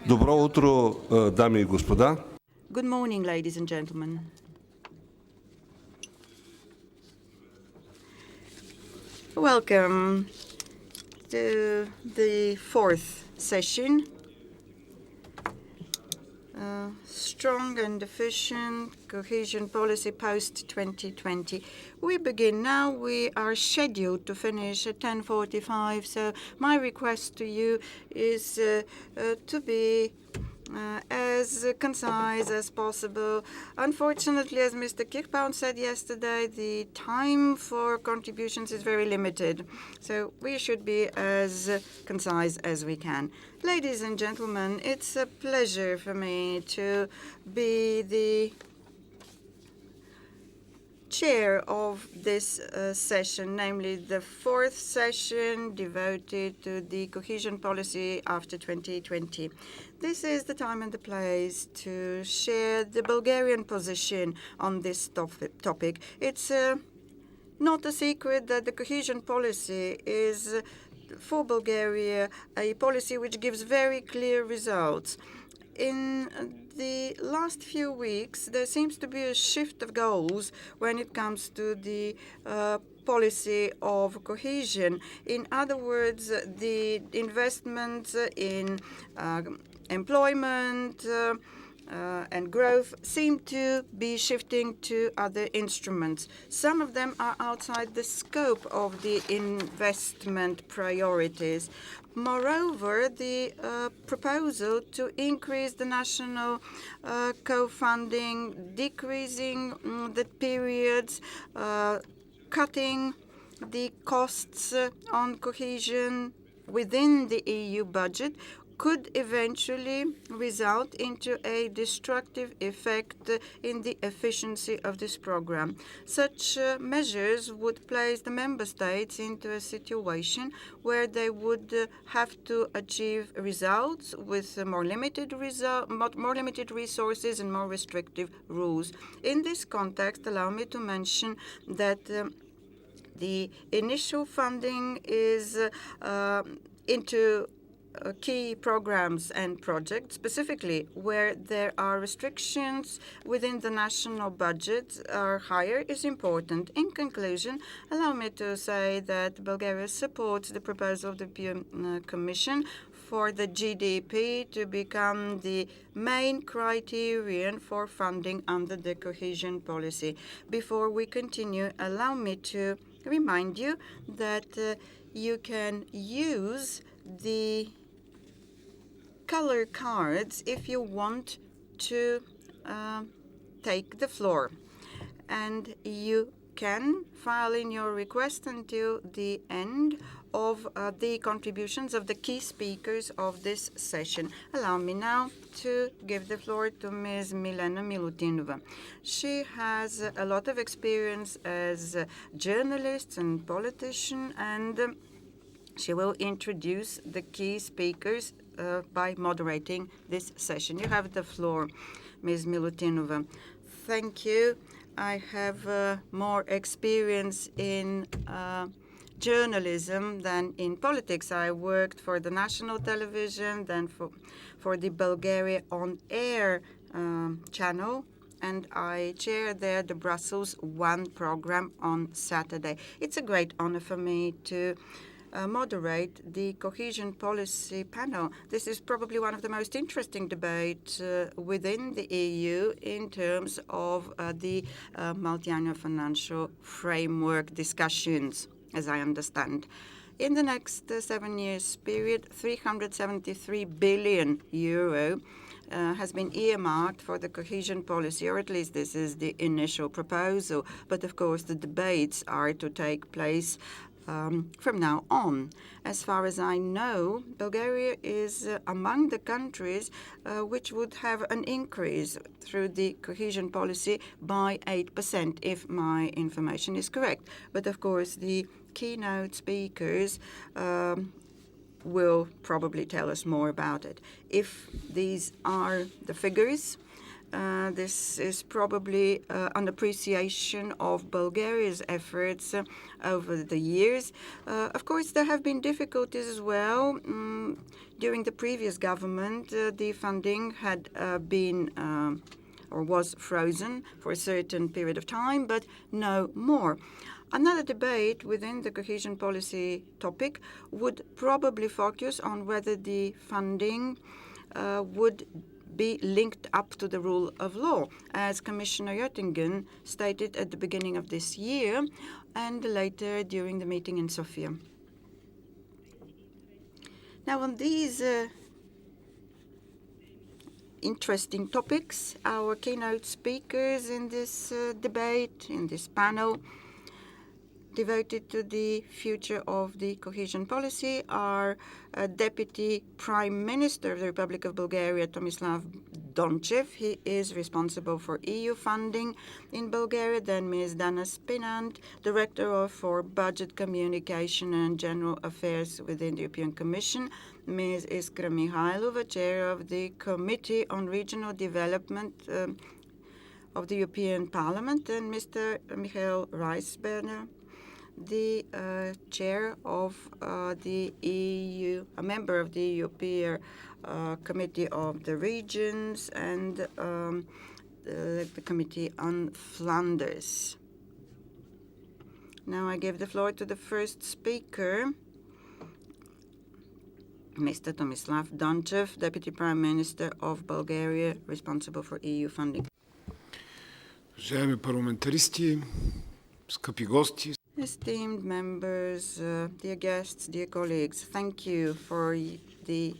Добро утро, дами и господа. Good morning, ladies and gentlemen. Welcome to the fourth session. Strong and efficient cohesion policy post-2020. We begin now. We are scheduled to finish at 10:45, so my request to you is to be as concise as possible. Unfortunately, as Mr. Kirchbaum said yesterday, the time for contributions is very limited, so we should be as concise as we can. Ladies and gentlemen, it's a pleasure for me to be the chair of this session, namely the fourth session devoted to the cohesion policy after 2020. This is the time and the place to share the Bulgarian position on this topic. It's not a secret that the cohesion policy is, for Bulgaria, a policy which gives very clear results. In the last few weeks, there seems to be a shift of goals when it comes to the policy of cohesion. In other words, the investments in employment and growth seem to be shifting to other instruments. Some of them are outside the scope of the investment priorities. Moreover, the proposal to increase the national co-funding, decreasing the periods, cutting the costs on cohesion within the EU budget could eventually result into a destructive effect in the efficiency of this program. Such measures would place the member states into a situation where they would have to achieve results with more limited resources and more restrictive rules. In this context, allow me to mention that the initial funding is into key programs and projects, specifically where there are restrictions within the national budget are higher, is important. In conclusion, allow me to say that Bulgaria supports the proposal of the European Commission for the GDP to become the main criterion for funding under the cohesion policy. Before we continue, allow me to remind you that you can use the color cards if you want to take the floor, and you can file in your request until the end of the contributions of the key speakers of this session. Allow me now to give the floor to Ms. Milena Milutinova. She has a lot of experience as a journalist and politician, and she will introduce the key speakers by moderating this session. You have the floor, Ms. Milutinova. Thank you. I have more experience in journalism than in politics. I worked for the national television, then for the Bulgaria On Air channel, and I chair there the Brussels One program on Saturday. It's a great honor for me to moderate the cohesion policy panel. This is probably one of the most interesting debates within the EU in terms of the multi-annual financial framework discussions, as I understand. In the next 7 years period, 373 billion euro has been earmarked for the cohesion policy, or at least this is the initial proposal. But of course, the debates are to take place from now on. As far as I know, Bulgaria is among the countries which would have an increase through the cohesion policy by 8%, if my information is correct. But of course, the keynote speakers will probably tell us more about it. If these are the figures, This is probably an appreciation of Bulgaria's efforts over the years. Of course, there have been difficulties as well. During the previous government, the funding had been or was frozen for a certain period of time, but no more. Another debate within the cohesion policy topic would probably focus on whether the funding would be linked up to the rule of law, as Commissioner Oettinger stated at the beginning of this year and later during the meeting in Sofia. Now, on these interesting topics, our keynote speakers in this debate, in this panel, devoted to the future of the cohesion policy are Deputy Prime Minister of the Republic of Bulgaria, Tomislav DONCHEV. He is responsible for EU funding in Bulgaria. Then Ms. Dana SPINANT, Director for Budget Communication and General Affairs within the European Commission. Ms. Iskra MIHAYLOVA, Chair of the Committee on Regional Development of the European Parliament. And Mr. Michael Reisberger, the chair of the EU, a member of the European Committee of the Regions and the Committee on Flanders. Now I give the floor to the first speaker, Mr. Tomislav DONCHEV, Deputy Prime Minister of Bulgaria, responsible for EU funding. Уважаеми парламентаристи, скъпи гости. Esteemed members, dear guests, dear colleagues, thank you for the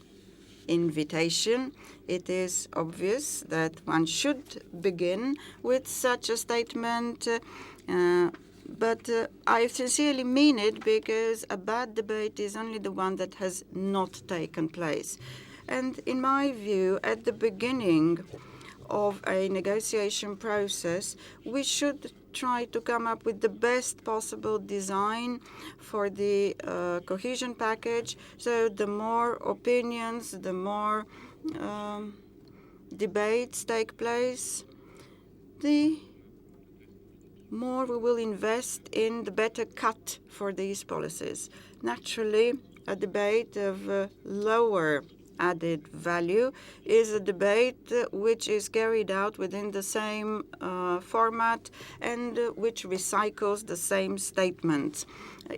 invitation. It is obvious that one should begin with such a statement, but I sincerely mean it, because a bad debate is only the one that has not taken place. And in my view, at the beginning of a negotiation process, we should try to come up with the best possible design for the cohesion package. So the more opinions, the more debates take place, the more we will invest in the better cut for these policies. Naturally, a debate of lower added value is a debate which is carried out within the same format and which recycles the same statements.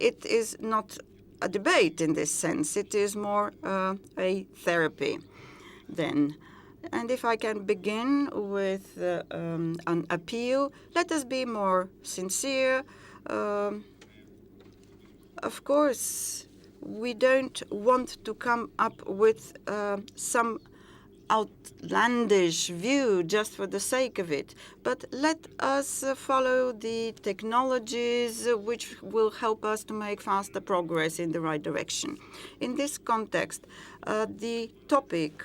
It is not a debate in this sense. It is more a therapy then. And if I can begin with an appeal, let us be more sincere. Of course, we don't want to come up with some outlandish view just for the sake of it, but let us follow the technologies which will help us to make faster progress in the right direction. In this context, the topic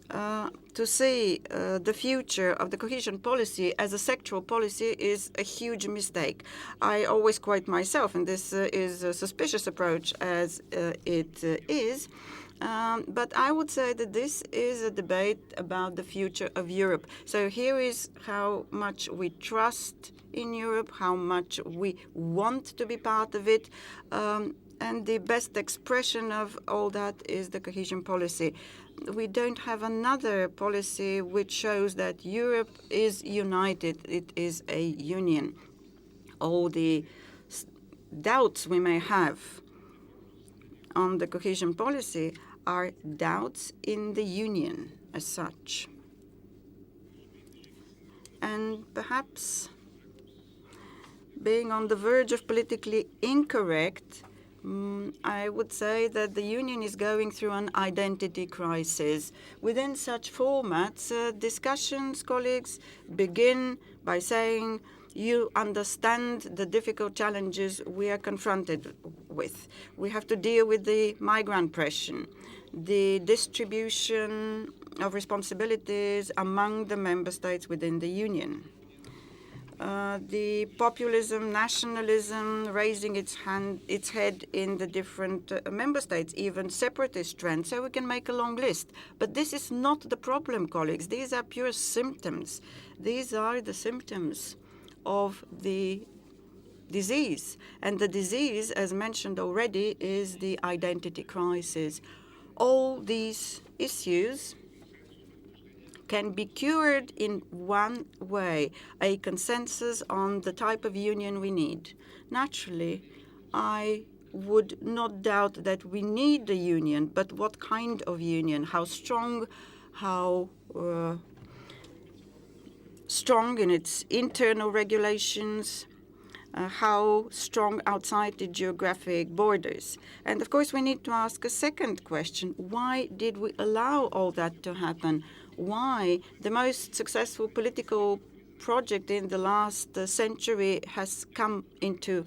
to see the future of the cohesion policy as a sectoral policy is a huge mistake. I always quote myself, and this is a suspicious approach as it is, but I would say that this is a debate about the future of Europe. So here is how much we trust in Europe, how much we want to be part of it, and the best expression of all that is the cohesion policy. We don't have another policy which shows that Europe is united. It is a union. All the doubts we may have on the cohesion policy are doubts in the union as such. And perhaps being on the verge of politically incorrect, I would say that the Union is going through an identity crisis. Within such formats, discussions, colleagues, begin by saying, you understand the difficult challenges we are confronted with. We have to deal with the migrant pressure, the distribution of responsibilities among the member states within the Union. the populism, nationalism raising its head in the different member states, even separatist trends. So we can make a long list. But this is not the problem, colleagues. These are pure symptoms. These are the symptoms of the disease. And the disease, as mentioned already, is the identity crisis. All these issues can be cured in one way, a consensus on the type of union we need. Naturally, I would not doubt that we need a union, but what kind of union? How strong, how strong in its internal regulations, how strong outside the geographic borders. And of course, we need to ask a second question. Why did we allow all that to happen? Why the most successful political project in the last century has come to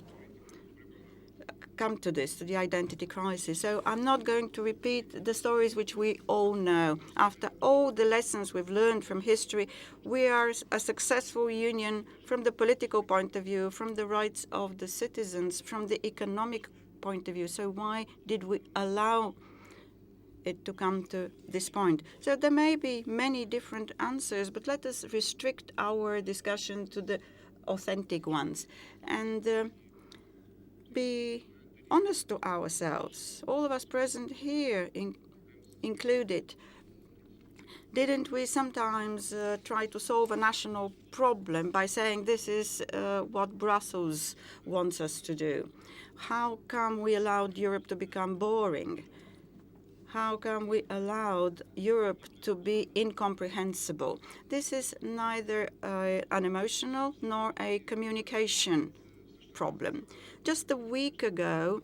this, to the identity crisis. So I'm not going to repeat the stories which we all know. After all the lessons we've learned from history, we are a successful union from the political point of view, from the rights of the citizens, from the economic point of view. So why did we allow it to come to this point? So there may be many different answers, but let us restrict our discussion to the authentic ones and be honest to ourselves, all of us present here included. Didn't we sometimes try to solve a national problem by saying this is what Brussels wants us to do? How come we allowed Europe to become boring? How come we allowed Europe to be incomprehensible? This is neither an emotional nor a communication problem. Just a week ago,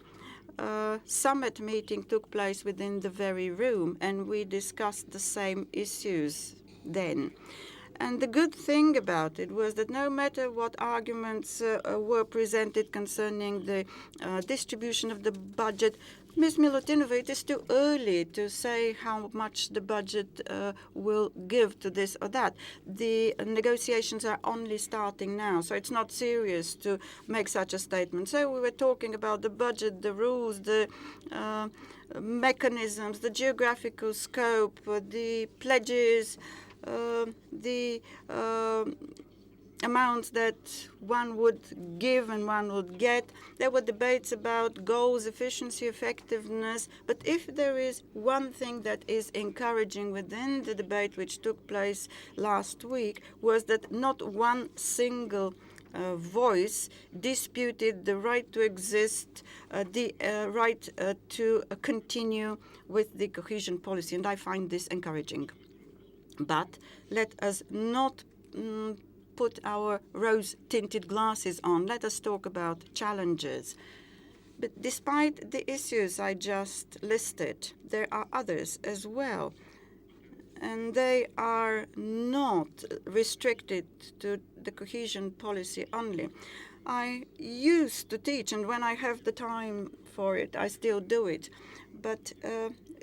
a summit meeting took place within the very room, and we discussed the same issues then. And the good thing about it was that no matter what arguments were presented concerning the distribution of the budget, Ms. Milutinova, it is too early to say how much the budget will give to this or that. The negotiations are only starting now, so it's not serious to make such a statement. So we were talking about the budget, the rules, the mechanisms, the geographical scope, the pledges, the amounts that one would give and one would get. There were debates about goals, efficiency, effectiveness. But if there is one thing that is encouraging within the debate which took place last week, was that not one single voice disputed the right to exist, the right to continue with the cohesion policy. And I find this encouraging. But let us not put our rose-tinted glasses on. Let us talk about challenges. But despite the issues I just listed, there are others as well. And they are not restricted to the cohesion policy only. I used to teach, and when I have the time for it, I still do it. But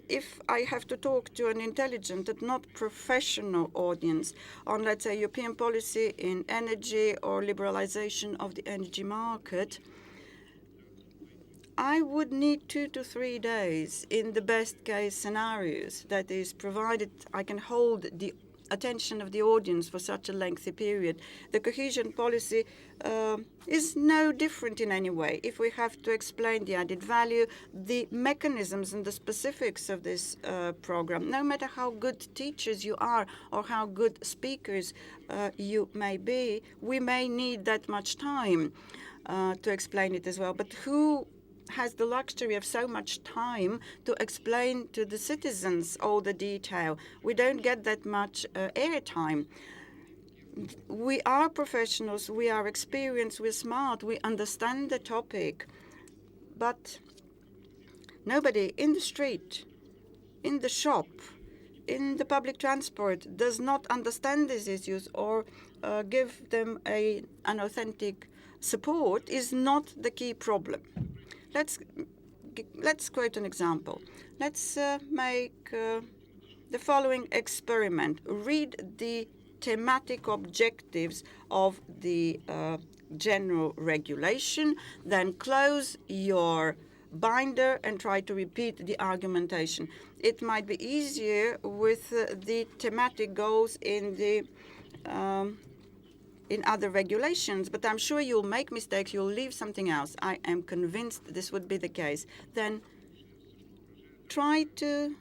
if I have to talk to an intelligent and not professional audience on, let's say, European policy in energy or liberalization of the energy market, I would need 2 to 3 days in the best case scenarios. That is, provided I can hold the attention of the audience for such a lengthy period. The cohesion policy is no different in any way. If we have to explain the added value, the mechanisms and the specifics of this program, no matter how good teachers you are or how good speakers you may be, we may need that much time to explain it as well. But who has the luxury of so much time to explain to the citizens all the detail? We don't get that much airtime. We are professionals, we are experienced, we're smart, we understand the topic, but nobody in the street, in the shop, in the public transport does not understand these issues or give them an authentic support is not the key problem. Let's quote an example. Let's make the following experiment. Read the thematic objectives of the general regulation, then close your binder and try to repeat the argumentation. It might be easier with the thematic goals in the in other regulations, but I'm sure you'll make mistakes, you'll leave something else. I am convinced this would be the case. Then try to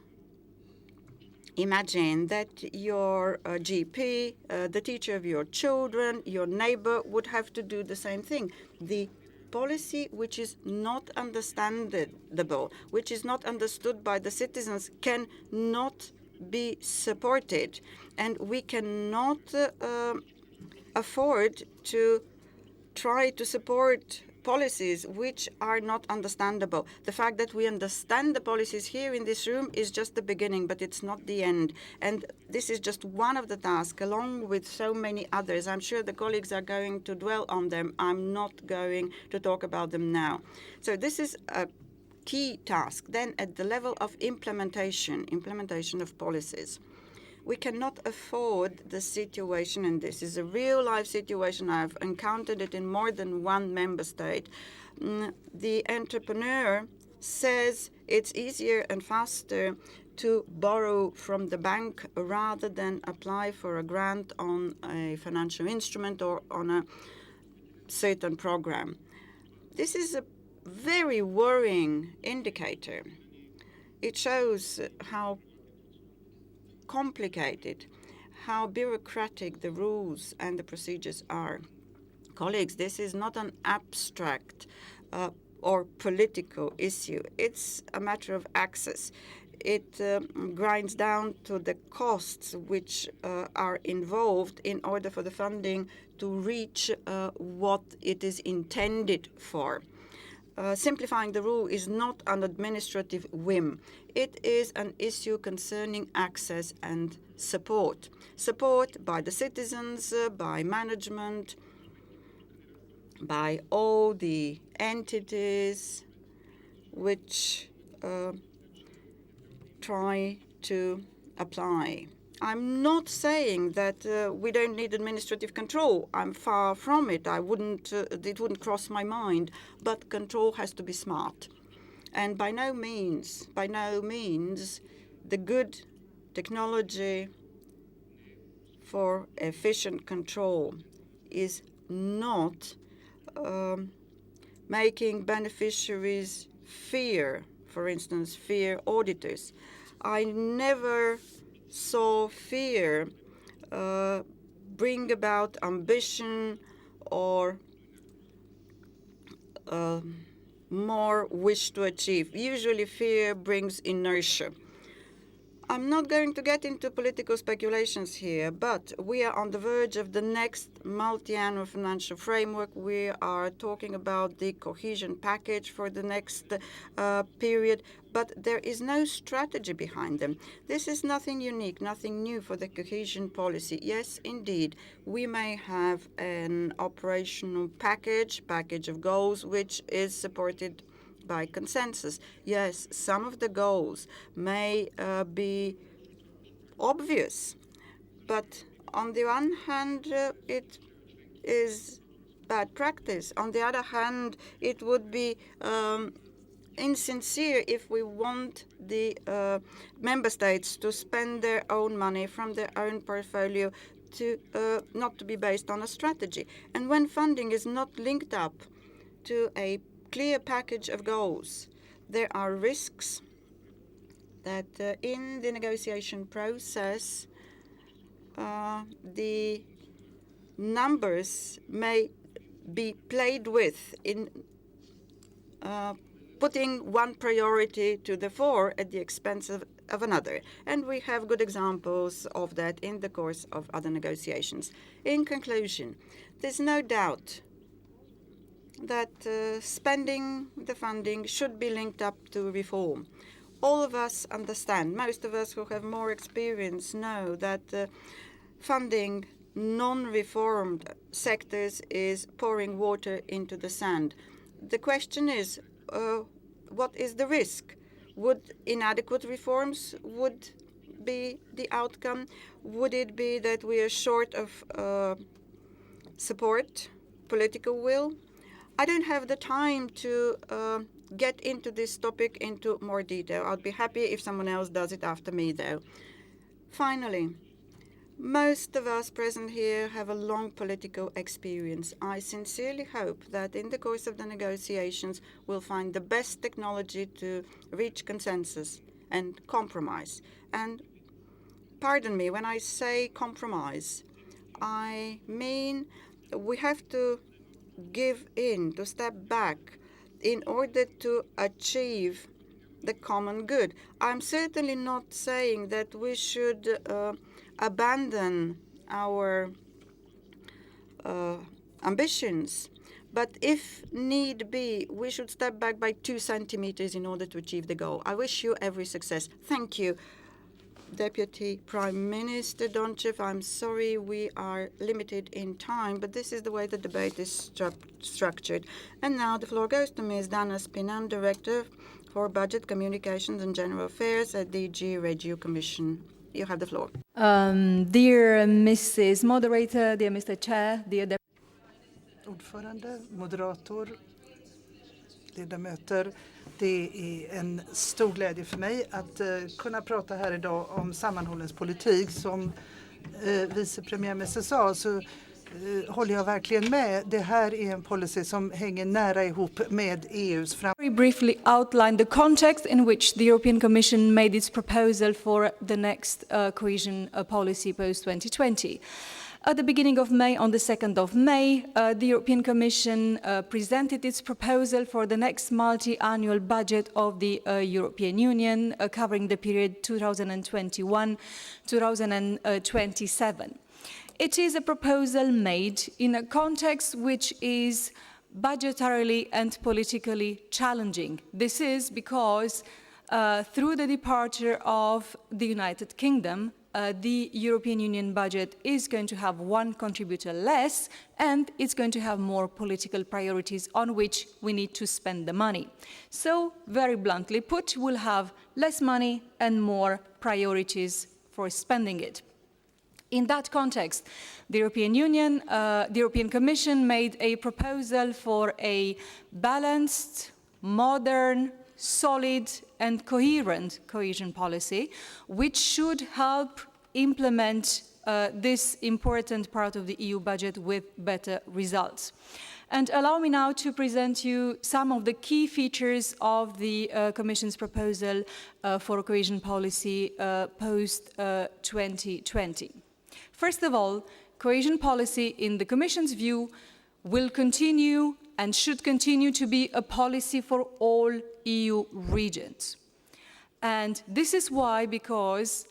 imagine that your GP, the teacher of your children, your neighbor would have to do the same thing. The policy which is not understandable, which is not understood by the citizens, cannot be supported. And we cannot afford to try to support policies which are not understandable. The fact that we understand the policies here in this room is just the beginning, but it's not the end. And this is just one of the tasks, along with so many others. I'm sure the colleagues are going to dwell on them. I'm not going to talk about them now. So this is a key task. Then at the level of implementation of policies. We cannot afford the situation, and this is a real-life situation. I've encountered it in more than one member state. The entrepreneur says it's easier and faster to borrow from the bank rather than apply for a grant on a financial instrument or on a certain program. This is a very worrying indicator. It shows how complicated, how bureaucratic the rules and the procedures are. Colleagues, this is not an abstract or political issue. It's a matter of access. It grinds down to the costs which are involved in order for the funding to reach what it is intended for. Simplifying the rule is not an administrative whim. It is an issue concerning access and support. Support by the citizens, by management, by all the entities which try to apply. I'm not saying that we don't need administrative control. I'm far from it. It wouldn't cross my mind. But control has to be smart. And by no means, the good technology for efficient control is not making beneficiaries fear, for instance, fear auditors. I never saw fear bring about ambition or more wish to achieve. Usually fear brings inertia. I'm not going to get into political speculations here, but we are on the verge of the next multi-annual financial framework. We are talking about the cohesion package for the next period, but there is no strategy behind them. This is nothing unique, nothing new for the cohesion policy. Yes, indeed, we may have an operational package of goals, which is supported by consensus. Yes, some of the goals may be obvious, but on the one hand, it is bad practice. On the other hand, it would be insincere if we want the member states to spend their own money from their own portfolio to not to be based on a strategy. And when funding is not linked up to a clear package of goals, there are risks that in the negotiation process, the numbers may be played with in putting one priority to the fore at the expense of another. And we have good examples of that in the course of other negotiations. In conclusion, there's no doubt that spending the funding should be linked up to reform. All of us understand, most of us who have more experience know that funding non-reformed sectors is pouring water into the sand. The question is, what is the risk? Would inadequate reforms would be the outcome? Would it be that we are short of support, political will? I don't have the time to get into this topic into more detail. I'll be happy if someone else does it after me, though. Finally, most of us present here have a long political experience. I sincerely hope that in the course of the negotiations we'll find the best technology to reach consensus and compromise. And pardon me, when I say compromise, I mean we have to give in, to step back in order to achieve the common good. I'm certainly not saying that we should abandon our ambitions, but if need be, we should step back by 2 centimeters in order to achieve the goal. I wish you every success. Thank you, Deputy Prime Minister DONCHEV. I'm sorry we are limited in time, but this is the way the debate is structured. And now the floor goes to Ms. Dana SPINANT, Director for Budget, Communications and General Affairs at DG REGIO Commission. You have the floor. Dear Mrs. Moderator, dear Mr. Chair, dear Ordförande, moderator, ledamöter. Det är en stor glädje för mig att kunna prata här idag om sammanhållningspolitik. Som vice premiärminister sa så håller jag verkligen med. Det här är en policy som hänger nära ihop med EU:s Very briefly outline the context in which the European Commission made its proposal for the next cohesion policy post-2020. At the beginning of May, on the 2nd of May, the European Commission presented its proposal for the next multi-annual budget of the European Union, covering the period 2021-2027. It is a proposal made in a context which is budgetarily and politically challenging. This is because through the departure of the United Kingdom, the European Union budget is going to have one contributor less, and it's going to have more political priorities on which we need to spend the money. So, very bluntly put, we'll have less money and more priorities for spending it. In that context, the European Commission made a proposal for a balanced, modern, solid and coherent cohesion policy, which should help implement this important part of the EU budget with better results. And allow me now to present you some of the key features of the Commission's proposal for cohesion policy post-2020. First of all, cohesion policy, in the Commission's view, will continue and should continue to be a policy for all EU regions. And this is why, because,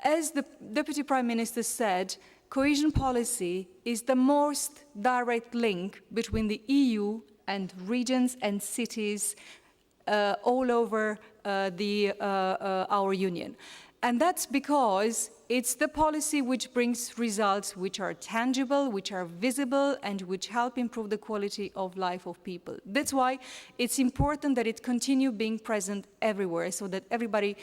as the Deputy Prime Minister said, cohesion policy is the most direct link between the EU and regions and cities all over our Union. And that's because it's the policy which brings results which are tangible, which are visible, and which help improve the quality of life of people. That's why it's important that it continue being present everywhere, so that everybody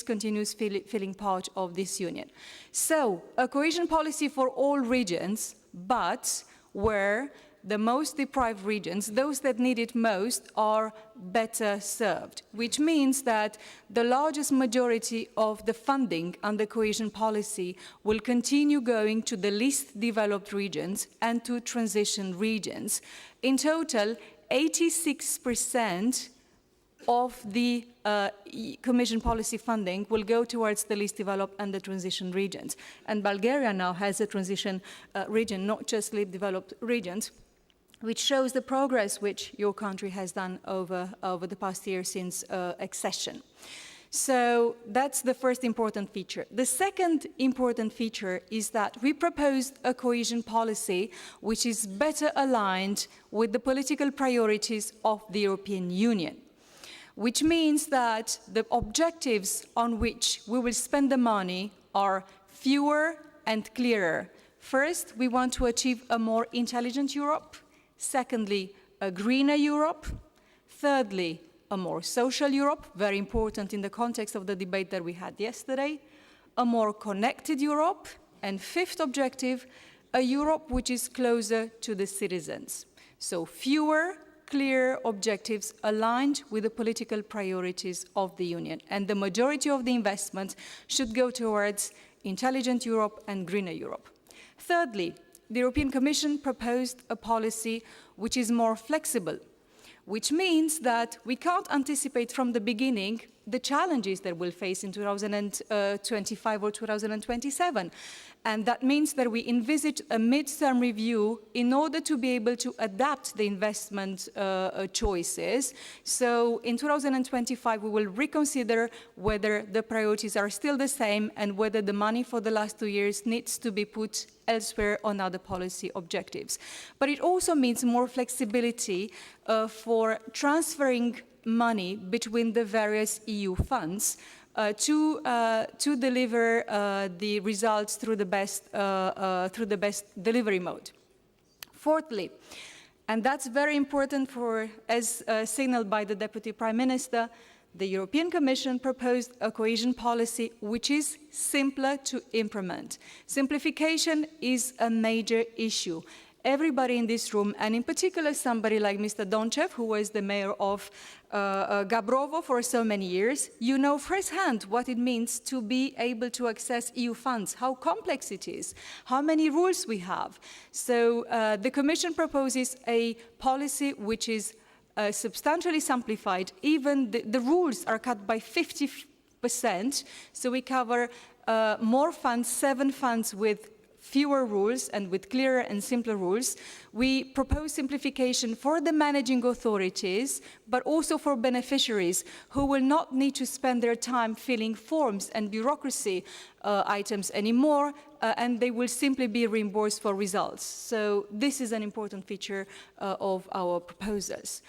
continues feeling part of this union. So, a cohesion policy for all regions, but where the most deprived regions, those that need it most, are better served, which means that the largest majority of the funding under cohesion policy will continue going to the least developed regions and to transition regions. In total, 86% of the Commission policy funding will go towards the least developed and the transition regions. And Bulgaria now has a transition region, not just least developed regions, which shows the progress which your country has done over the past year since accession. So that's the first important feature. The second important feature is that we proposed a cohesion policy which is better aligned with the political priorities of the European Union, which means that the objectives on which we will spend the money are fewer and clearer. First, we want to achieve a more intelligent Europe. Secondly, a greener Europe. Thirdly, a more social Europe, very important in the context of the debate that we had yesterday. a more connected Europe, and fifth objective, a Europe which is closer to the citizens. So fewer, clear objectives aligned with the political priorities of the Union. And the majority of the investment should go towards intelligent Europe and greener Europe. Thirdly, the European Commission proposed a policy which is more flexible, which means that we can't anticipate from the beginning the challenges that we'll face in 2025 or 2027. And that means that we envisage a midterm review in order to be able to adapt the investment choices. So in 2025, we will reconsider whether the priorities are still the same and whether the money for the last 2 years needs to be put elsewhere on other policy objectives. But it also means more flexibility for transferring money between the various EU funds to deliver the results through the best delivery mode. Fourthly, and that's very important as signaled by the Deputy Prime Minister, the European Commission proposed a cohesion policy which is simpler to implement. Simplification is a major issue. Everybody in this room, and in particular somebody like Mr. DONCHEV, who was the mayor of Gabrovo for so many years, you know firsthand what it means to be able to access EU funds, how complex it is, how many rules we have. So the Commission proposes a policy which is substantially simplified. Even the rules are cut by 50%, so we cover more funds, 7 funds with fewer rules and with clearer and simpler rules. We propose simplification for the managing authorities, but also for beneficiaries who will not need to spend their time filling forms and bureaucracy items anymore, and they will simply be reimbursed for results. So this is an important feature of our proposals.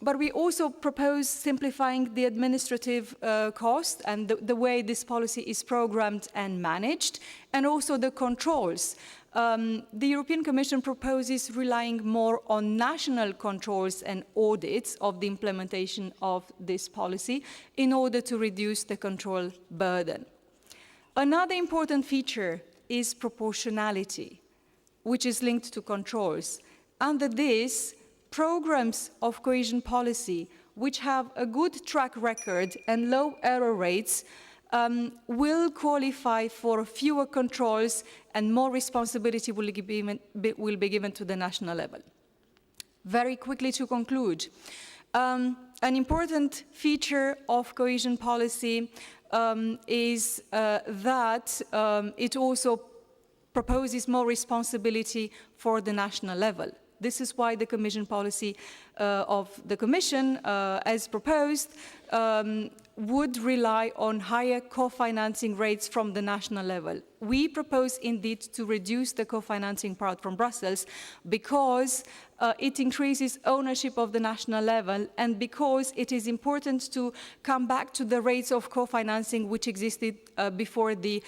But we also propose simplifying the administrative cost and the way this policy is programmed and managed, and also the controls. The European Commission proposes relying more on national controls and audits of the implementation of this policy in order to reduce the control burden. Another important feature is proportionality, which is linked to controls. Under this, programs of cohesion policy which have a good track record and low error rates will qualify for fewer controls, and more responsibility will be given to the national level. Very quickly to conclude, an important feature of cohesion policy is that it also proposes more responsibility for the national level. This is why the Commission policy of the Commission, as proposed, would rely on higher co-financing rates from the national level. We propose indeed to reduce the co-financing part from Brussels because it increases ownership of the national level, and because it is important to come back to the rates of co-financing which existed before the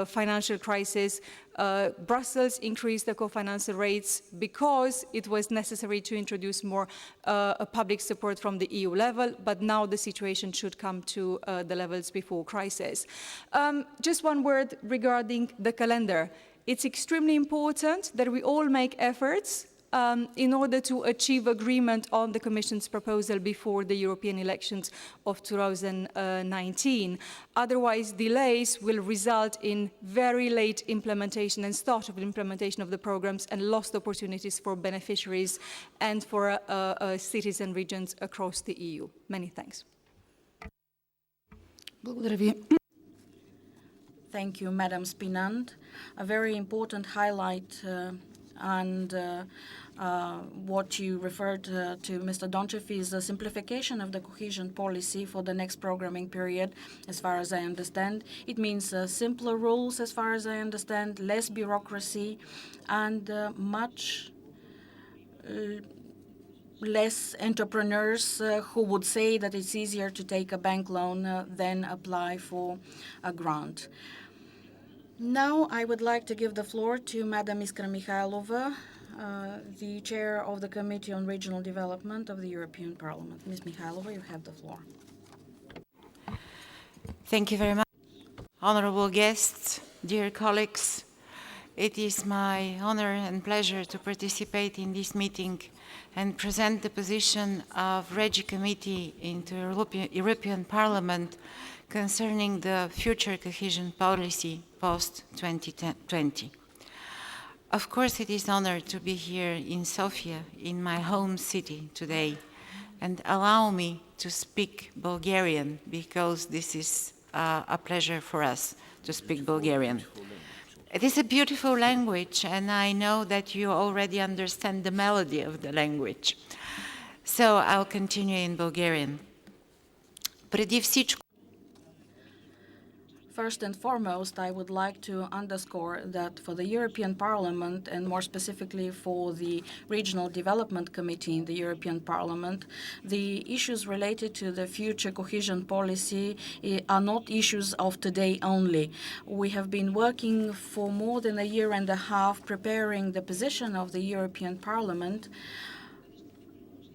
financial crisis. Brussels increased the co-financing rates because it was necessary to introduce more public support from the EU level, but now the situation should come to the levels before crisis. Just one word regarding the calendar. It's extremely important that we all make efforts in order to achieve agreement on the Commission's proposal before the European elections of 2019. Otherwise, delays will result in very late implementation and start of implementation of the programs, and lost opportunities for beneficiaries and for cities and regions across the EU. Many thanks. Thank you, Madam SPINANT. A very important highlight and what you referred to, Mr. DONCHEV, is the simplification of the cohesion policy for the next programming period, as far as I understand. It means simpler rules, as far as I understand, less bureaucracy, and much less entrepreneurs who would say that it's easier to take a bank loan than apply for a grant. Now I would like to give the floor to Madam Iskra MIHAYLOVA, the chair of the Committee on Regional Development of the European Parliament. Ms. MIHAYLOVA, you have the floor. Thank you very much. honorable guests, dear colleagues, it is my honor and pleasure to participate in this meeting and present the position of REGI Committee into European Parliament concerning the future cohesion policy post-2020. Of course, it is an honor to be here in Sofia, in my home city today, and allow me to speak Bulgarian because this is a pleasure for us to speak Bulgarian. It is a beautiful language, and I know that you already understand the melody of the language. So I'll continue in Bulgarian. Преди всичко, First and foremost, I would like to underscore that for the European Parliament, and more specifically for the Regional Development Committee in the European Parliament, the issues related to the future cohesion policy are not issues of today only. We have been working for more than a year and a half preparing the position of the European Parliament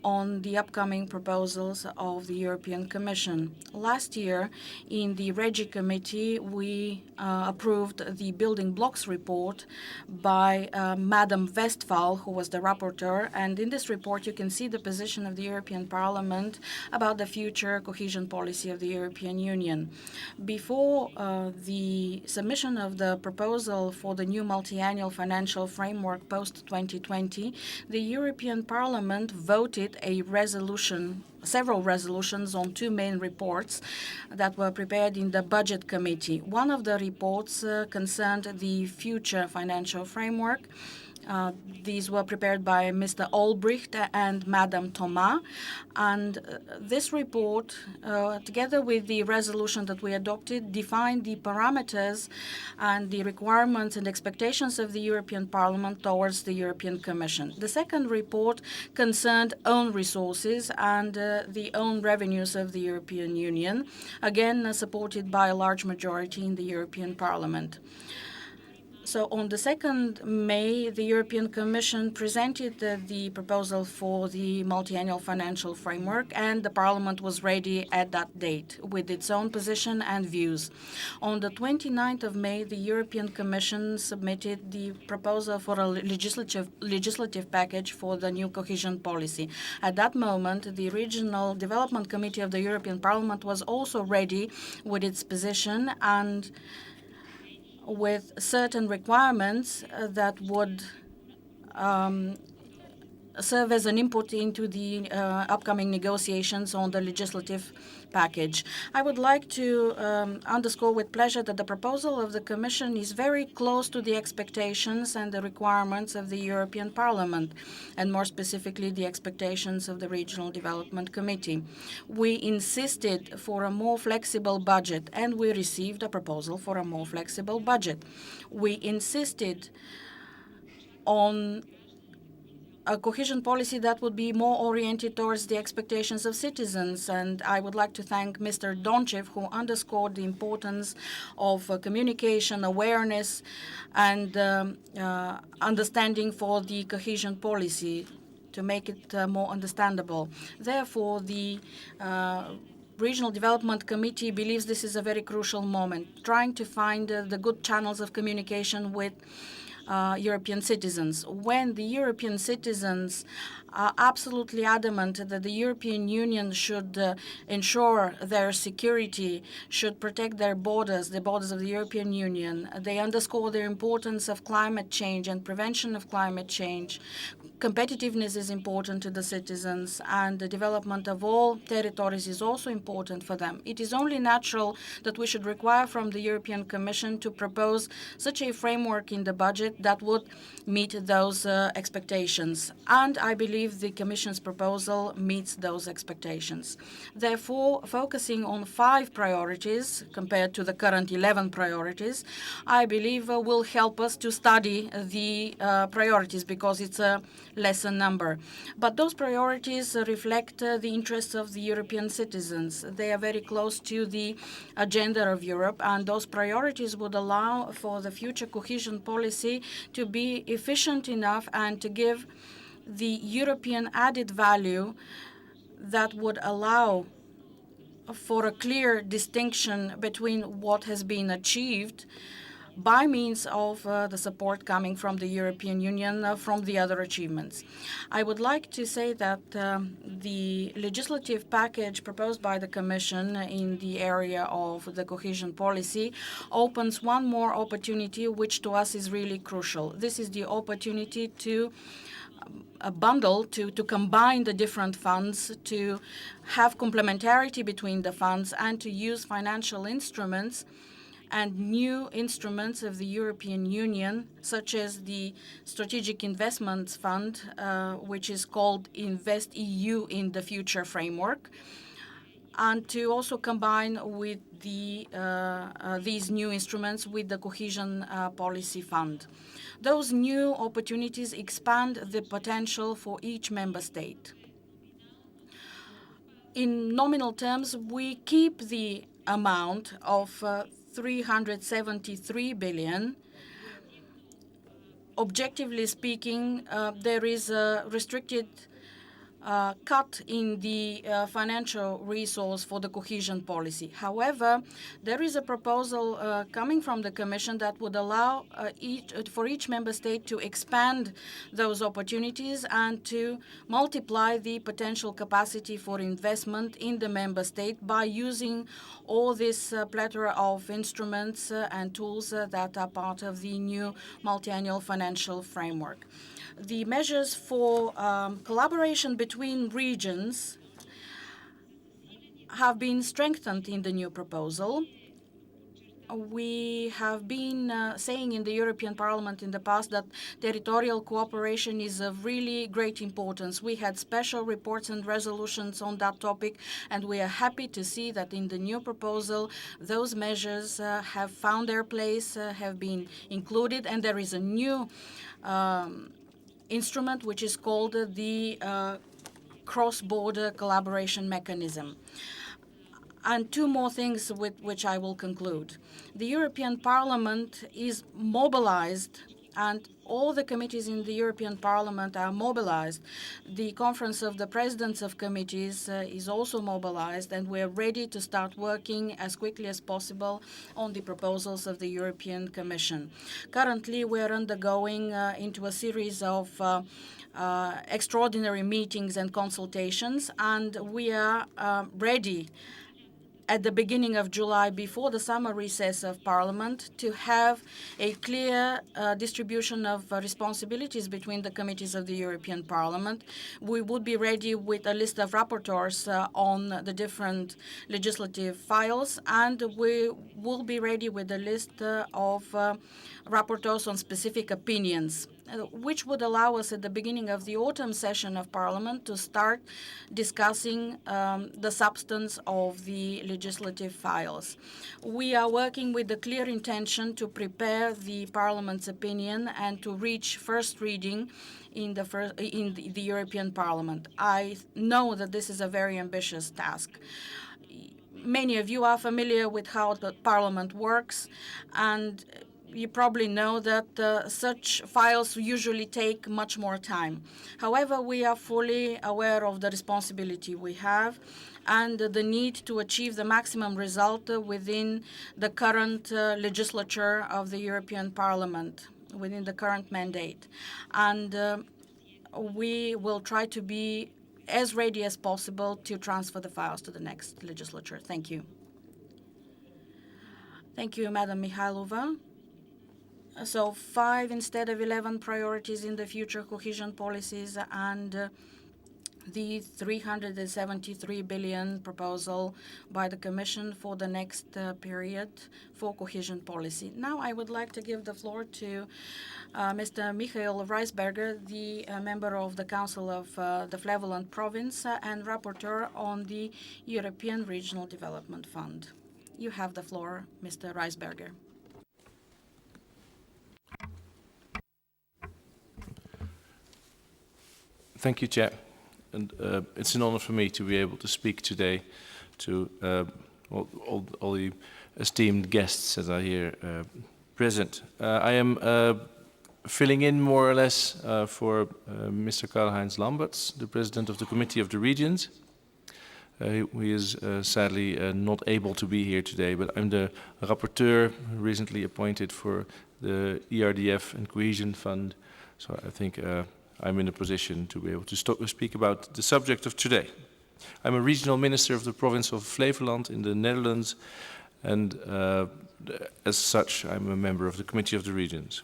on the upcoming proposals of the European Commission. Last year, in the REGI Committee, we approved the building blocks report by Madam Westphal, who was the rapporteur. And in this report, you can see the position of the European Parliament about the future cohesion policy of the European Union. Before the submission of the proposal for the new multi-annual financial framework post-2020, the European Parliament voted several resolutions on two main reports that were prepared in the Budget Committee. One of the reports concerned the future financial framework. These were prepared by Mr. Olbricht and Madam Thomas. And this report, together with the resolution that we adopted, defined the parameters and the requirements and expectations of the European Parliament towards the European Commission. The second report concerned own resources and the own revenues of the European Union, again supported by a large majority in the European Parliament. So on the 2nd May, the European Commission presented the proposal for the multi-annual financial framework, and the Parliament was ready at that date with its own position and views. On the 29th of May, the European Commission submitted the proposal for a legislative package for the new cohesion policy. At that moment, the Regional Development Committee of the European Parliament was also ready with its position and with certain requirements that would serve as an input into the upcoming negotiations on the legislative package. I would like to underscore with pleasure that the proposal of the Commission is very close to the expectations and the requirements of the European Parliament, and more specifically the expectations of the Regional Development Committee. We insisted for a more flexible budget, and we received a proposal for a more flexible budget. We insisted on a cohesion policy that would be more oriented towards the expectations of citizens. And I would like to thank Mr. DONCHEV, who underscored the importance of communication, awareness, and understanding for the cohesion policy to make it more understandable. Therefore, the Regional Development Committee believes this is a very crucial moment, trying to find the good channels of communication with European citizens. When the European citizens are absolutely adamant that the European Union should ensure their security, should protect their borders, the borders of the European Union, they underscore the importance of climate change and prevention of climate change. Competitiveness is important to the citizens, and the development of all territories is also important for them. It is only natural that we should require from the European Commission to propose such a framework in the budget that would meet those expectations. And I believe the Commission's proposal meets those expectations. Therefore, focusing on 5 priorities compared to the current 11 priorities, I believe will help us to study the priorities, because it's a lesser number. But those priorities reflect the interests of the European citizens. They are very close to the agenda of Europe, and those priorities would allow for the future cohesion policy to be efficient enough and to give the European added value that would allow for a clear distinction between what has been achieved by means of the support coming from the European Union from the other achievements. I would like to say that the legislative package proposed by the Commission in the area of the cohesion policy opens one more opportunity, which to us is really crucial. This is the opportunity to to combine the different funds, to have complementarity between the funds, and to use financial instruments and new instruments of the European Union, such as the Strategic Investments Fund, which is called InvestEU in the future framework, and to also combine with these new instruments with the Cohesion Policy Fund. Those new opportunities expand the potential for each member state. In nominal terms, we keep the amount of 373 billion. Objectively speaking, there is a restricted cut in the financial resource for the cohesion policy. However, there is a proposal coming from the Commission that would allow for each member state to expand those opportunities and to multiply the potential capacity for investment in the member state by using all this plethora of instruments and tools that are part of the new multi-annual financial framework. The measures for collaboration between regions have been strengthened in the new proposal. We have been saying in the European Parliament in the past that territorial cooperation is of really great importance. We had special reports and resolutions on that topic, and we are happy to see that in the new proposal those measures have found their place, have been included, and there is a new instrument which is called the cross-border collaboration mechanism. And two more things with which I will conclude. The European Parliament is mobilized, and all the committees in the European Parliament are mobilized. The Conference of the Presidents of Committees is also mobilized, and we're ready to start working as quickly as possible on the proposals of the European Commission. Currently, we're undergoing into a series of extraordinary meetings and consultations, and we are ready at the beginning of July, before the summer recess of Parliament, to have a clear distribution of responsibilities between the committees of the European Parliament. We would be ready with a list of rapporteurs on the different legislative files, and we will be ready with a list of rapporteurs on specific opinions, which would allow us at the beginning of the autumn session of Parliament to start discussing the substance of the legislative files. We are working with the clear intention to prepare the Parliament's opinion and to reach first reading in the European Parliament. I know that this is a very ambitious task. Many of you are familiar with how the Parliament works, and you probably know that such files usually take much more time. However, we are fully aware of the responsibility we have and the need to achieve the maximum result within the current legislature of the European Parliament, within the current mandate. And we will try to be as ready as possible to transfer the files to the next legislature. Thank you. Thank you, Madam Mihaylova. So 5 instead of 11 priorities in the future cohesion policies, and the 373 billion proposal by the Commission for the next period for cohesion policy. Now I would like to give the floor to Mr. Michael Reisberger, the member of the Council of the Flevoland Province and rapporteur on the European Regional Development Fund. You have the floor, Mr. Reisberger. Thank you, Chair. And it's an honor for me to be able to speak today to all the esteemed guests that are here present. I am filling in more or less for Mr. Karl-Heinz Lamberts, the President of the Committee of the Regions. He is sadly not able to be here today, but I'm the rapporteur recently appointed for the ERDF and Cohesion Fund, so I think I'm in a position to be able to speak about the subject of today. I'm a regional minister of the province of Flevoland in the Netherlands, and as such, I'm a member of the Committee of the Regions.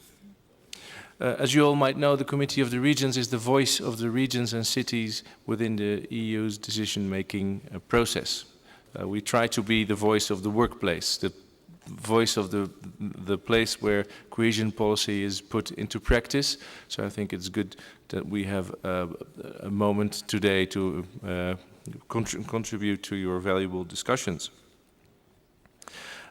As you all might know, the Committee of the Regions is the voice of the regions and cities within the EU's decision-making process. We try to be the voice of the workplace, the voice of the place where cohesion policy is put into practice. So I think it's good that we have a moment today to contribute to your valuable discussions.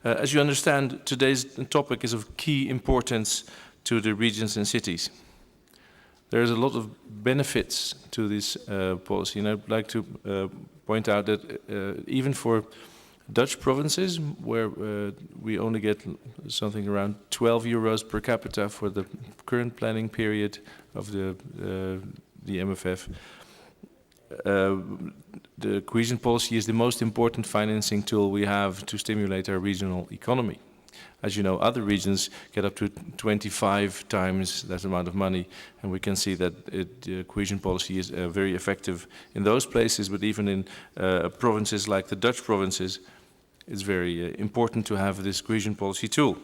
As you understand, today's topic is of key importance to the regions and cities. There's a lot of benefits to this policy, and I'd like to point out that even for Dutch provinces, where we only get something around 12 euros per capita for the current planning period of the MFF, the cohesion policy is the most important financing tool we have to stimulate our regional economy. As you know, other regions get up to 25 times that amount of money, and we can see that cohesion policy is very effective in those places, but even in provinces like the Dutch provinces, it's very important to have this cohesion policy tool.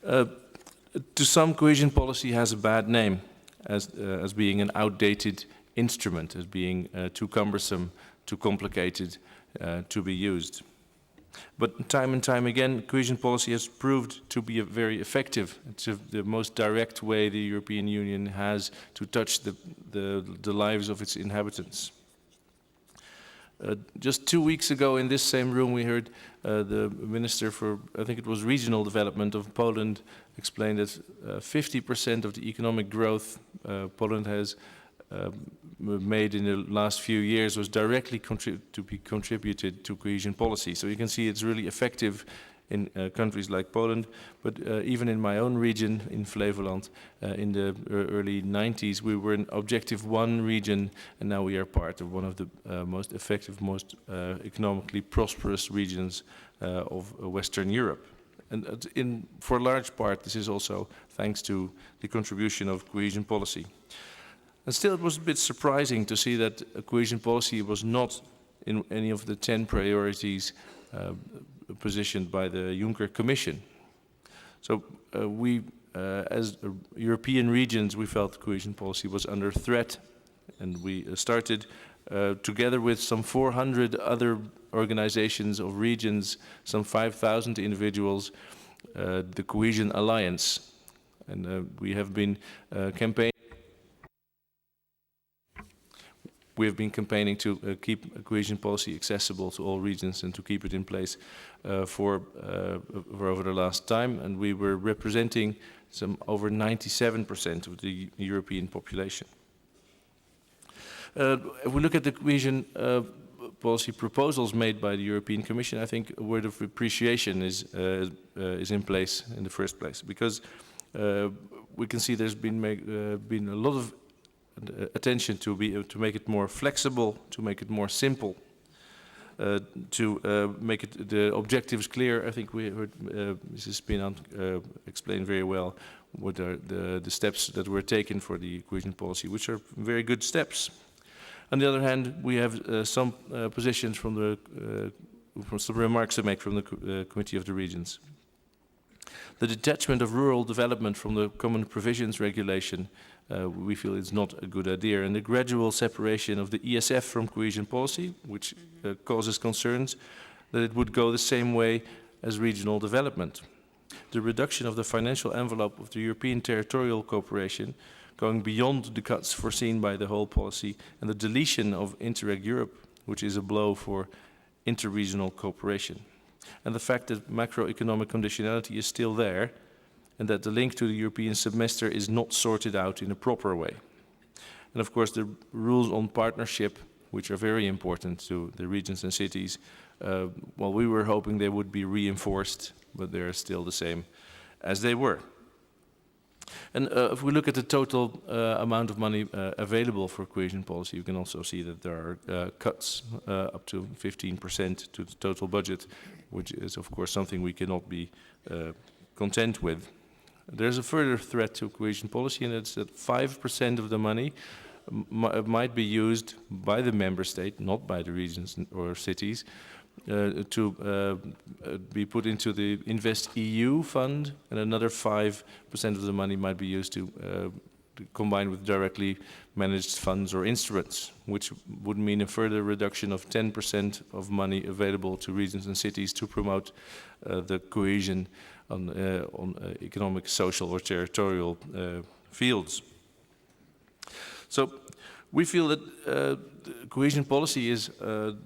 To some, cohesion policy has a bad name as being an outdated instrument, as being too cumbersome, too complicated to be used. But time and time again, cohesion policy has proved to be very effective. It's the most direct way the European Union has to touch the lives of its inhabitants. Just 2 weeks ago in this same room we heard the Minister for, I think it was Regional Development of Poland, explain that 50% of the economic growth Poland has made in the last few years was directly contributed to cohesion policy. So you can see it's really effective in countries like Poland, but even in my own region, in Flevoland, in the early 90s, we were an Objective 1 region, and now we are part of one of the most effective, most economically prosperous regions of Western Europe. And for a large part, this is also thanks to the contribution of cohesion policy. And still, it was a bit surprising to see that cohesion policy was not in any of the 10 priorities positioned by the Juncker Commission. So we, as European regions, we felt cohesion policy was under threat, and we started together with some 400 other organizations of regions, some 5,000 individuals, the Cohesion Alliance. And we have been campaigning. We have been campaigning to keep cohesion policy accessible to all regions and to keep it in place for over the last time. And we were representing some over 97% of the European population. If we look at the cohesion policy proposals made by the European Commission, I think a word of appreciation is in place in the first place, because we can see there's been a lot of attention to make it more flexible, to make it more simple, to make it the objectives clear. I think we heard Mrs. SPINANT explain very well what are the steps that were taken for the cohesion policy, which are very good steps. On the other hand, we have some positions from some remarks to make from the Committee of the Regions. The detachment of rural development from the Common Provisions Regulation we feel it's not a good idea, and the gradual separation of the ESF from cohesion policy, which causes concerns that it would go the same way as regional development. The reduction of the financial envelope of the European territorial cooperation, going beyond the cuts foreseen by the whole policy, and the deletion of Interreg Europe, which is a blow for interregional cooperation. And the fact that macroeconomic conditionality is still there, and that the link to the European semester is not sorted out in a proper way. And of course, the rules on partnership, which are very important to the regions and cities, well, we were hoping they would be reinforced, but they are still the same as they were. And if we look at the total amount of money available for cohesion policy, you can also see that there are cuts up to 15% to the total budget, which is of course something we cannot be content with. There's a further threat to cohesion policy, and it's that 5% of the money might be used by the member state, not by the regions or cities, to be put into the Invest EU fund, and another 5% of the money might be used to combine with directly managed funds or instruments, which would mean a further reduction of 10% of money available to regions and cities to promote the cohesion on economic, social or territorial fields. So we feel that cohesion policy is the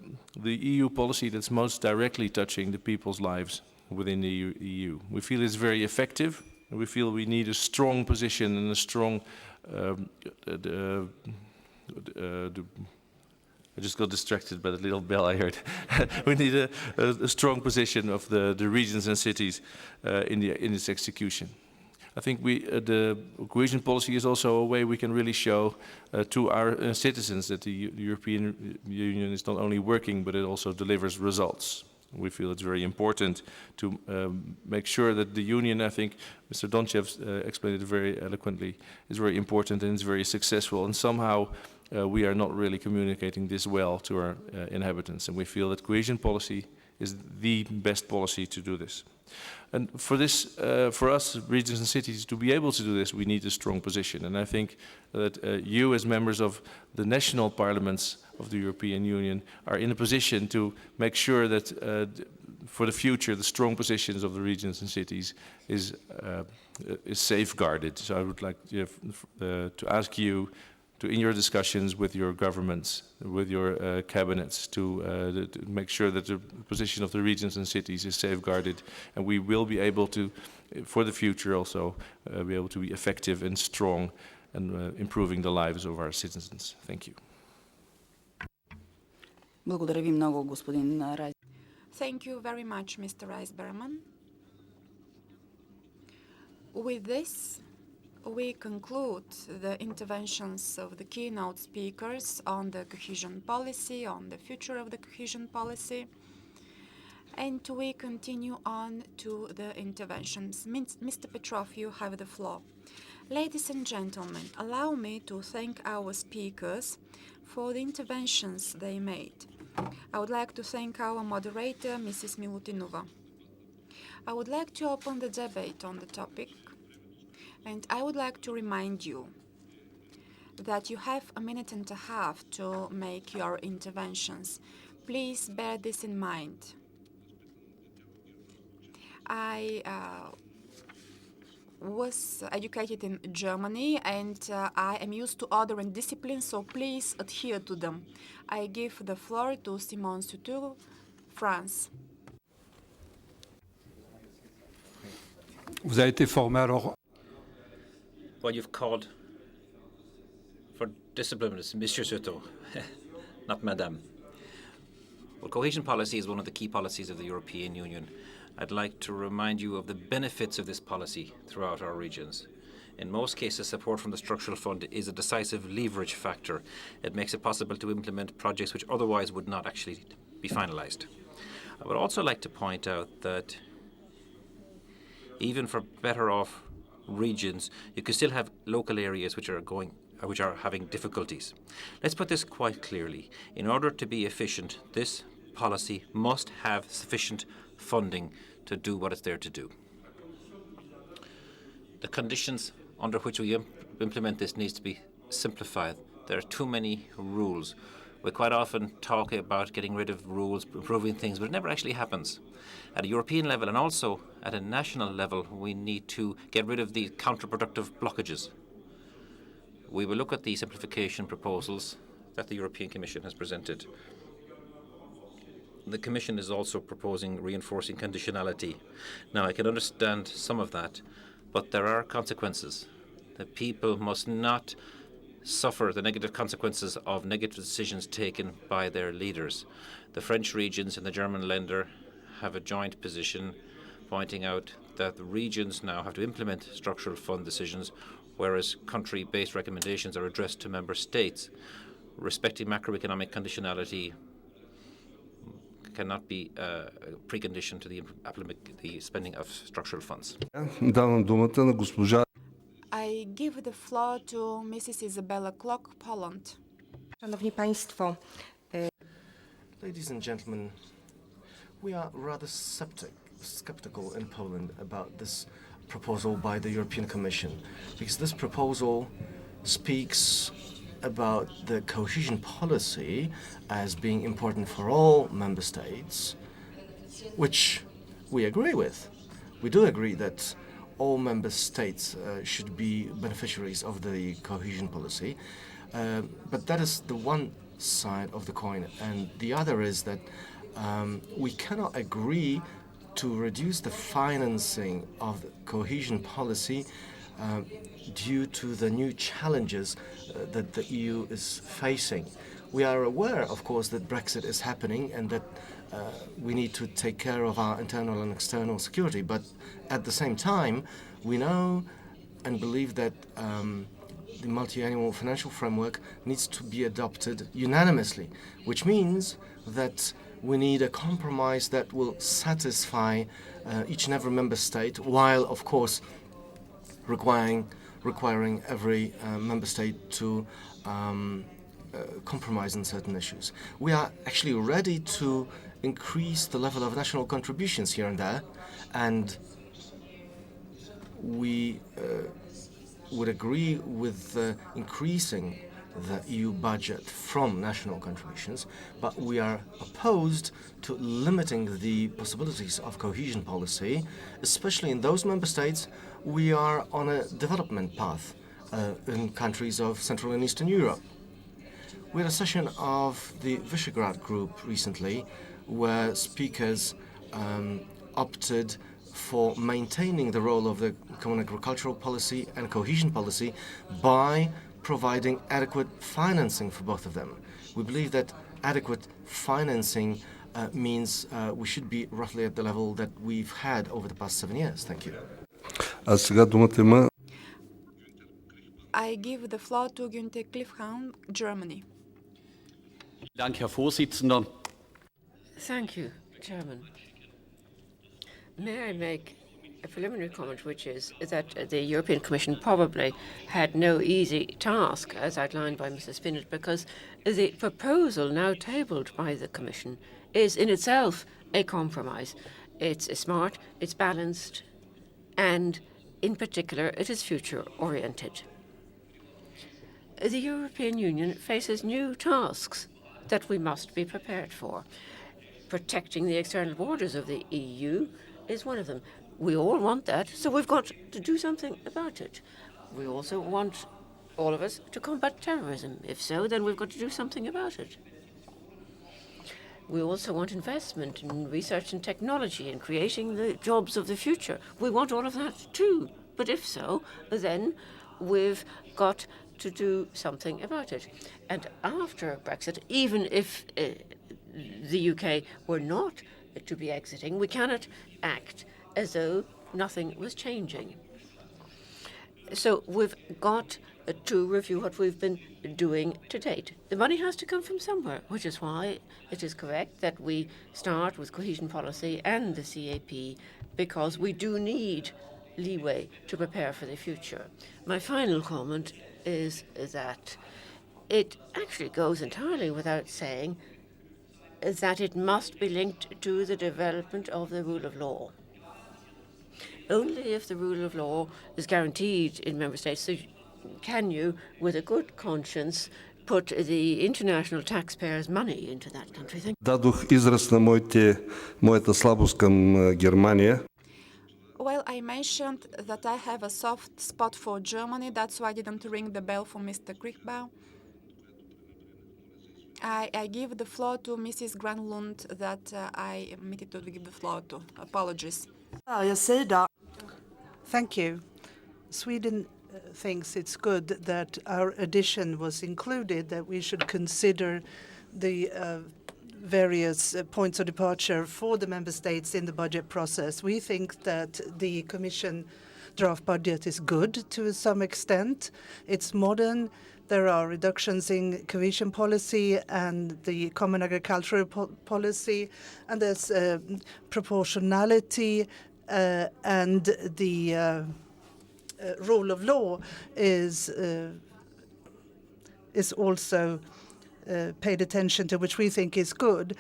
EU policy that's most directly touching the people's lives within the EU. We feel it's very effective, and we feel we need a strong position and a strong I just got distracted by the little bell I heard. We need a strong position of the regions and cities in its execution. I think the cohesion policy is also a way we can really show to our citizens that the European Union is not only working, but it also delivers results. We feel it's very important to make sure that the Union, I think Mr. DONCHEV explained it very eloquently, is very important and is very successful. And somehow we are not really communicating this well to our inhabitants. And we feel that cohesion policy is the best policy to do this. And for this, for us, regions and cities, to be able to do this, we need a strong position. And I think that you, as members of the national parliaments of the European Union, are in a position to make sure that for the future, the strong positions of the regions and cities is safeguarded. So I would like to ask you to, in your discussions with your governments, with your cabinets, to make sure that the position of the regions and cities is safeguarded, and we will be able to, for the future also, be able to be effective and strong and improving the lives of our citizens. Thank you. Благодаря ви много, господин Райс. Thank you very much, Mr. Reisberman. With this, we conclude the interventions of the keynote speakers on the cohesion policy, on the future of the cohesion policy, and we continue on to the interventions. Mr. Petrov, you have the floor. Ladies and gentlemen, allow me to thank our speakers for the interventions they made. I would like to thank our moderator, Mrs. Milutinova. I would like to open the debate on the topic. And I would like to remind you that you have a minute and a half to make your interventions. Please bear this in mind. I was educated in Germany, and I am used to order and discipline, so please adhere to them. I give the floor to Simon Sutur, France. Vous avez été formé alors. Well, you've called for discipline, Monsieur Soto, not Madame. Well, cohesion policy is one of the key policies of the European Union. I'd like to remind you of the benefits of this policy throughout our regions. In most cases, support from the structural fund is a decisive leverage factor. It makes it possible to implement projects which otherwise would not actually be finalized. I would also like to point out that even for better off regions, you can still have local areas which are having difficulties. Let's put this quite clearly. In order to be efficient, this policy must have sufficient funding to do what it's there to do. The conditions under which we implement this needs to be simplified. There are too many rules. We quite often talk about getting rid of rules, improving things, but it never actually happens. At a European level and also at a national level, we need to get rid of the counterproductive blockages. We will look at the simplification proposals that the European Commission has presented. The Commission is also proposing reinforcing conditionality. Now, I can understand some of that, but there are consequences. The people must not suffer the negative consequences of negative decisions taken by their leaders. The French regions and the German Länder have a joint position pointing out that the regions now have to implement structural fund decisions, whereas country-based recommendations are addressed to member states. Respecting macroeconomic conditionality cannot be a precondition to the spending of structural funds. Давам думата на госпожа. I give the floor to Mrs. Isabella Klock, Poland. Szanowni Państwo, Ladies and gentlemen, we are rather skeptical in Poland about this proposal by the European Commission, because this proposal speaks about the cohesion policy as being important for all member states, which we agree with. We do agree that all member states should be beneficiaries of the cohesion policy, but that is the one side of the coin, and the other is that we cannot agree to reduce the financing of the cohesion policy due to the new challenges that the EU is facing. We are aware, of course, that Brexit is happening and that we need to take care of our internal and external security, but at the same time, we know and believe that the multi-annual financial framework needs to be adopted unanimously, which means that we need a compromise that will satisfy each and every member state, while, of course, requiring every member state to compromise on certain issues. We are actually ready to increase the level of national contributions here and there, and we would agree with increasing the EU budget from national contributions, but we are opposed to limiting the possibilities of cohesion policy, especially in those member states we are on a development path in countries of Central and Eastern Europe. We had a session of the Visegrad Group recently where speakers opted for maintaining the role of the common agricultural policy and cohesion policy by providing adequate financing for both of them. We believe that adequate financing means we should be roughly at the level that we've had over the past 7 years. Thank you. А сега думата има. I give the floor to Günther Cliffhaun, Germany. Dank, Herr Vorsitzender. Thank you, Chairman. May I make a preliminary comment, which is that the European Commission probably had no easy task, as outlined by Mr. Spinant, because the proposal now tabled by the Commission is in itself a compromise. It's smart, it's balanced, and in particular, it is future-oriented. The European Union faces new tasks that we must be prepared for. Protecting the external borders of the EU is one of them. We all want that, so we've got to do something about it. We also want, all of us, to combat terrorism. If so, then we've got to do something about it. We also want investment in research and technology and creating the jobs of the future. We want all of that too. But if so, then we've got to do something about it. And after Brexit, even if the UK were not to be exiting, we cannot act as though nothing was changing. So we've got to review what we've been doing to date. The money has to come from somewhere, which is why it is correct that we start with cohesion policy and the CAP, because we do need leeway to prepare for the future. My final comment is that it actually goes entirely without saying that it must be linked to the development of the rule of law. Only if the rule of law is guaranteed in member states so can you, with a good conscience, put the international taxpayers' money into that country. Дадох израз на моята слабост към Германия. Well, I mentioned that I have a soft spot for Germany. That's why I didn't ring the bell for Mr. Kriegbaum. I give the floor to Mrs. Granlund that I omitted to give the floor to. Apologies. Thank you. Sweden thinks it's good that our addition was included, that we should consider the various points of departure for the member states in the budget process. We think that the Commission draft budget is good to some extent. It's modern. There are reductions in cohesion policy and the common agricultural policy, and there's proportionality, and the rule of law is also paid attention to, which we think is good.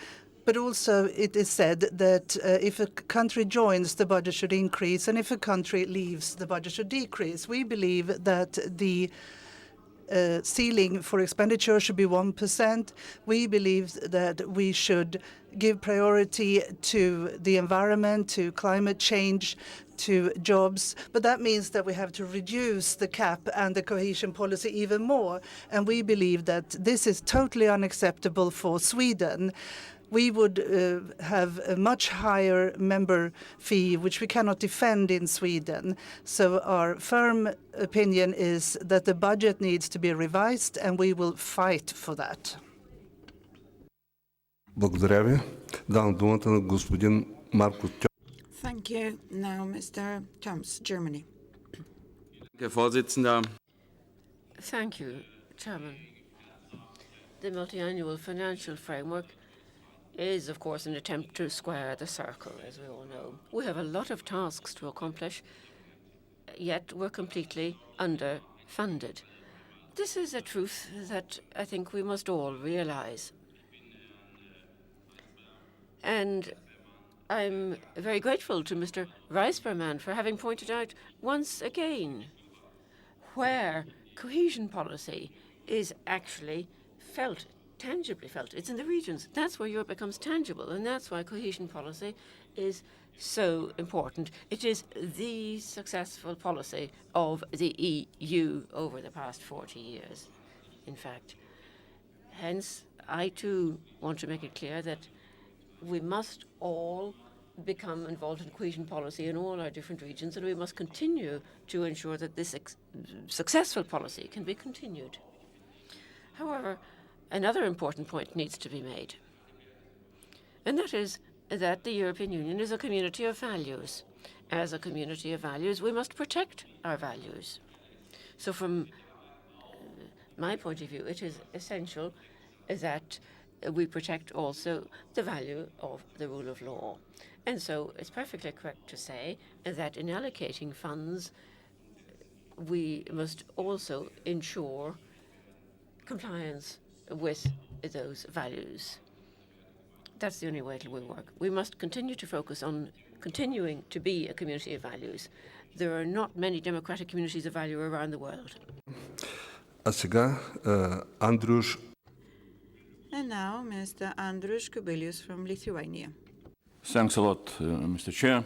But also it is said that if a country joins, the budget should increase, and if a country leaves, the budget should decrease. We believe that the ceiling for expenditure should be 1%. We believe that we should give priority to the environment, to climate change, to jobs, but that means that we have to reduce the cap and the cohesion policy even more, and we believe that this is totally unacceptable for Sweden. We would have a much higher member fee, which we cannot defend in Sweden. So our firm opinion is that the budget needs to be revised, and we will fight for that. Благодаря ви. Давам думата на господин Марко Тьомс. Thank you. Now, Mr. Toms, Germany. Thank you, Chairman. The multi-annual financial framework is, of course, an attempt to square the circle, as we all know. We have a lot of tasks to accomplish, yet we're completely underfunded. This is a truth that I think we must all realize. And I'm very grateful to Mr. Reispermann for having pointed out once again where cohesion policy is actually felt, tangibly felt. It's in the regions. That's where Europe becomes tangible, and that's why cohesion policy is so important. It is the successful policy of the EU over the past 40 years, in fact. Hence, I too want to make it clear that we must all become involved in cohesion policy in all our different regions, and we must continue to ensure that this successful policy can be continued. However, another important point needs to be made, and that is that the European Union is a community of values. As a community of values, we must protect our values. So from my point of view, it is essential that we protect also the value of the rule of law. And so it's perfectly correct to say that in allocating funds, we must also ensure compliance with those values. That's the only way it will work. We must continue to focus on continuing to be a community of values. There are not many democratic communities of value around the world. А сега Andrius. And now, Mr. Andrius Kubilius from Lithuania. Thanks a lot, Mr. Chair.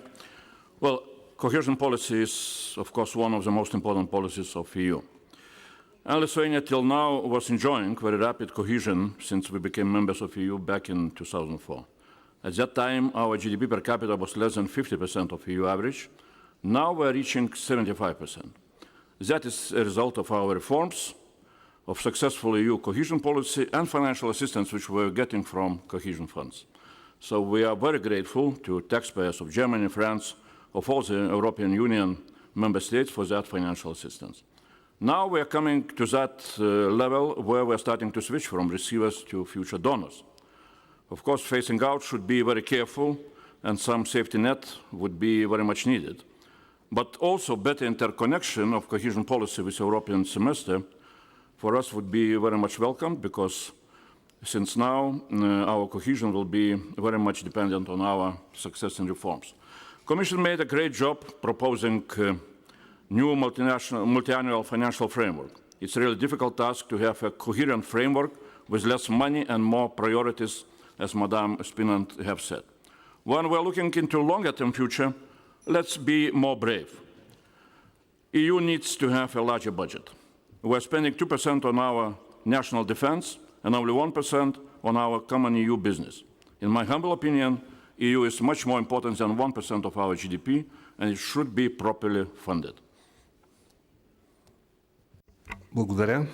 Well, cohesion policy is, of course, one of the most important policies of the EU. And Lithuania till now was enjoying very rapid cohesion since we became members of the EU back in 2004. At that time, our GDP per capita was less than 50% of EU average. Now we're reaching 75%. That is a result of our reforms, of successful EU cohesion policy and financial assistance which we're getting from cohesion funds. So we are very grateful to taxpayers of Germany, France, of all the European Union member states for that financial assistance. Now we are coming to that level where we're starting to switch from receivers to future donors. Of course, phasing out should be very careful, and some safety net would be very much needed. But also better interconnection of cohesion policy with European semester for us would be very much welcomed, because since now our cohesion will be very much dependent on our success in reforms. Commission made a great job proposing new multi-annual financial framework. It's a really difficult task to have a coherent framework with less money and more priorities, as Madame SPINANT have said. When we're looking into longer-term future, let's be more brave. EU needs to have a larger budget. We're spending 2% on our national defense and only 1% on our common EU business. In my humble opinion, EU is much more important than 1% of our GDP, and it should be properly funded. Благодаря.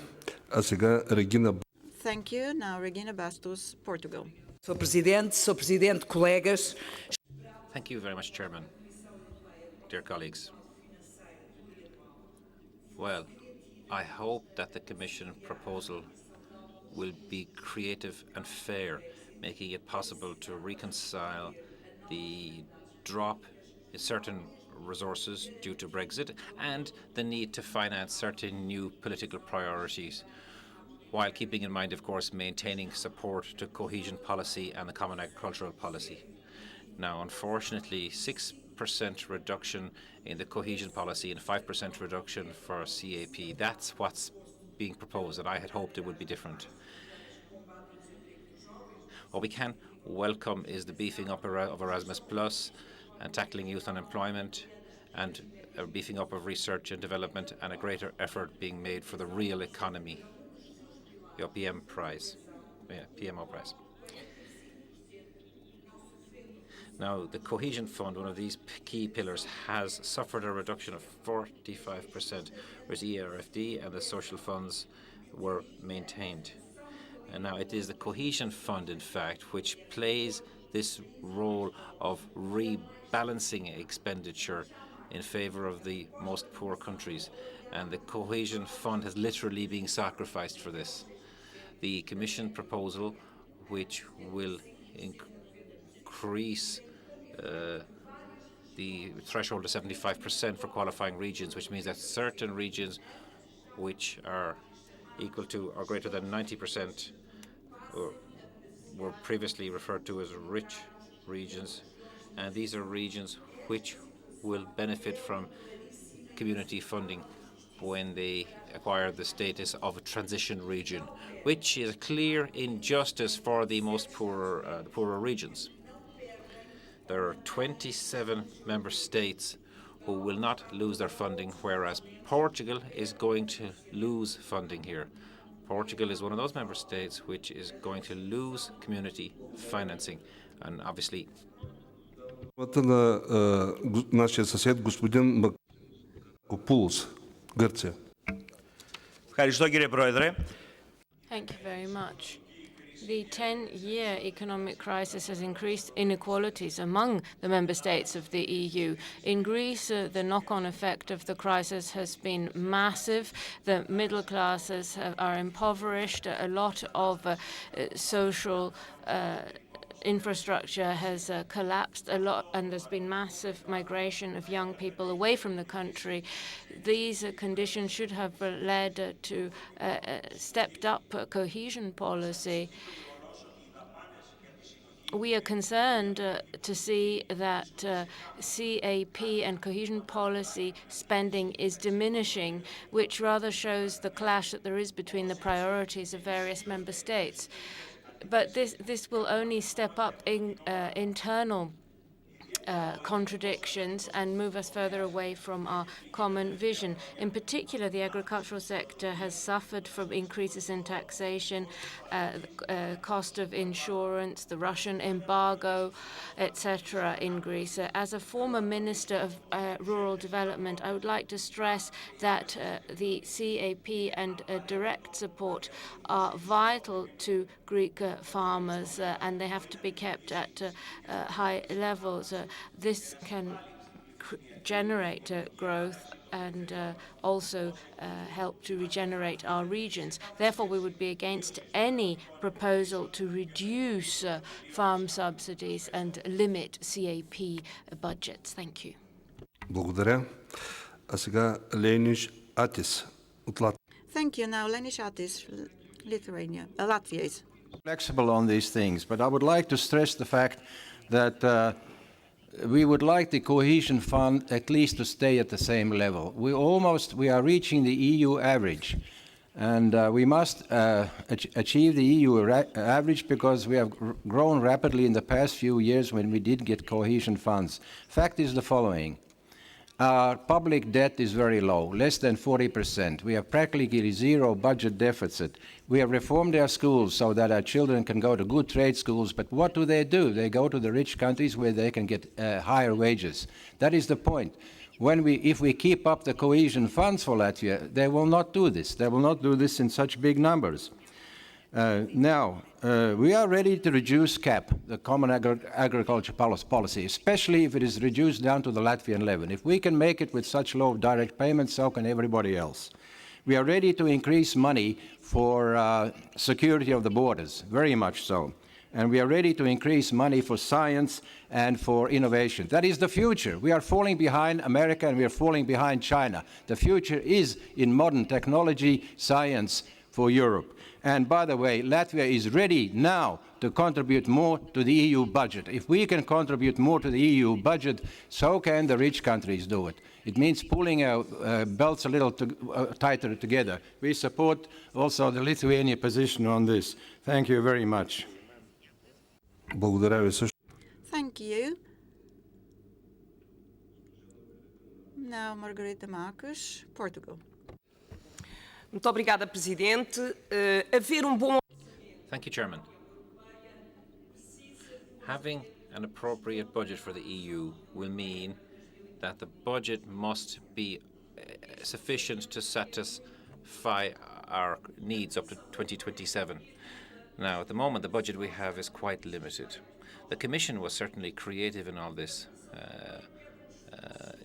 А сега Регина. Thank you. Now, Regina Bastos, Portugal. Sr. Presidente, colegas. Thank you very much, Chairman. Dear colleagues. Well, I hope that the Commission proposal will be creative and fair, making it possible to reconcile the drop in certain resources due to Brexit and the need to finance certain new political priorities, while keeping in mind, of course, maintaining support to cohesion policy and the common agricultural policy. Now, unfortunately, 6% reduction in the cohesion policy and 5% reduction for CAP, that's what's being proposed, and I had hoped it would be different. What we can welcome is the beefing up of Erasmus Plus and tackling youth unemployment, and a beefing up of research and development, and a greater effort being made for the real economy, your PMO prize. Now, the Cohesion Fund, one of these key pillars, has suffered a reduction of 45%, whereas ERFD and the social funds were maintained. And now it is the Cohesion Fund, in fact, which plays this role of rebalancing expenditure in favour of the most poor countries. And the Cohesion Fund has literally been sacrificed for this. The Commission proposal, which will increase the threshold to 75% for qualifying regions, which means that certain regions which are equal to or greater than 90% were previously referred to as rich regions, and these are regions which will benefit from community funding when they acquire the status of a transition region, which is a clear injustice for the most poorer regions. There are 27 member states who will not lose their funding, whereas Portugal is going to lose funding here. Portugal is one of those member states which is going to lose community financing, and obviously. Нашия съсед господин Макопулос, Гърция. Thank you very much. The 10-year economic crisis has increased inequalities among the member states of the EU. In Greece, the knock-on effect of the crisis has been massive. The middle classes are impoverished. A lot of social infrastructure has collapsed a lot, and there's been massive migration of young people away from the country. These conditions should have led to stepped up cohesion policy. We are concerned to see that CAP and cohesion policy spending is diminishing, which rather shows the clash that there is between the priorities of various member states. But this will only step up in internal contradictions and move us further away from our common vision. In particular, the agricultural sector has suffered from increases in taxation, cost of insurance, the Russian embargo, etc. in Greece. As a former Minister of Rural Development, I would like to stress that the CAP and direct support are vital to Greek farmers, and they have to be kept at high levels. This can generate growth and also help to regenerate our regions. Therefore, we would be against any proposal to reduce farm subsidies and limit CAP budgets. Thank you. Благодаря. А сега Лениш Атис от Латвия. Thank you. Now, Lenis Atis, Latvia is flexible on these things, but I would like to stress the fact that we would like the cohesion fund at least to stay at the same level. We are reaching the EU average, and we must achieve the EU average because we have grown rapidly in the past few years when we did get cohesion funds. Fact is the following. Our public debt is very low, less than 40%. We have practically zero budget deficit. We have reformed our schools so that our children can go to good trade schools, but what do? They go to the rich countries where they can get higher wages. That is the point. If we keep up the cohesion funds for Latvia, they will not do this. They will not do this in such big numbers. Now, we are ready to reduce CAP, the Common Agriculture Policy, especially if it is reduced down to the Latvian level. If we can make it with such low direct payments, so can everybody else. We are ready to increase money for security of the borders, very much so. And we are ready to increase money for science and for innovation. That is the future. We are falling behind America and we are falling behind China. The future is in modern technology, science for Europe. And by the way, Latvia is ready now to contribute more to the EU budget. If we can contribute more to the EU budget, so can the rich countries do it. It means pulling our belts a little tighter together. We support also the Lithuanian position on this. Thank you very much. Thank you. Now, Margarita Marcos, Portugal. Muito obrigada, Presidente. Haver bom... Thank you, Chairman. Having an appropriate budget for the EU will mean that the budget must be sufficient to satisfy our needs up to 2027. Now, at the moment, the budget we have is quite limited. The Commission was certainly creative in all this,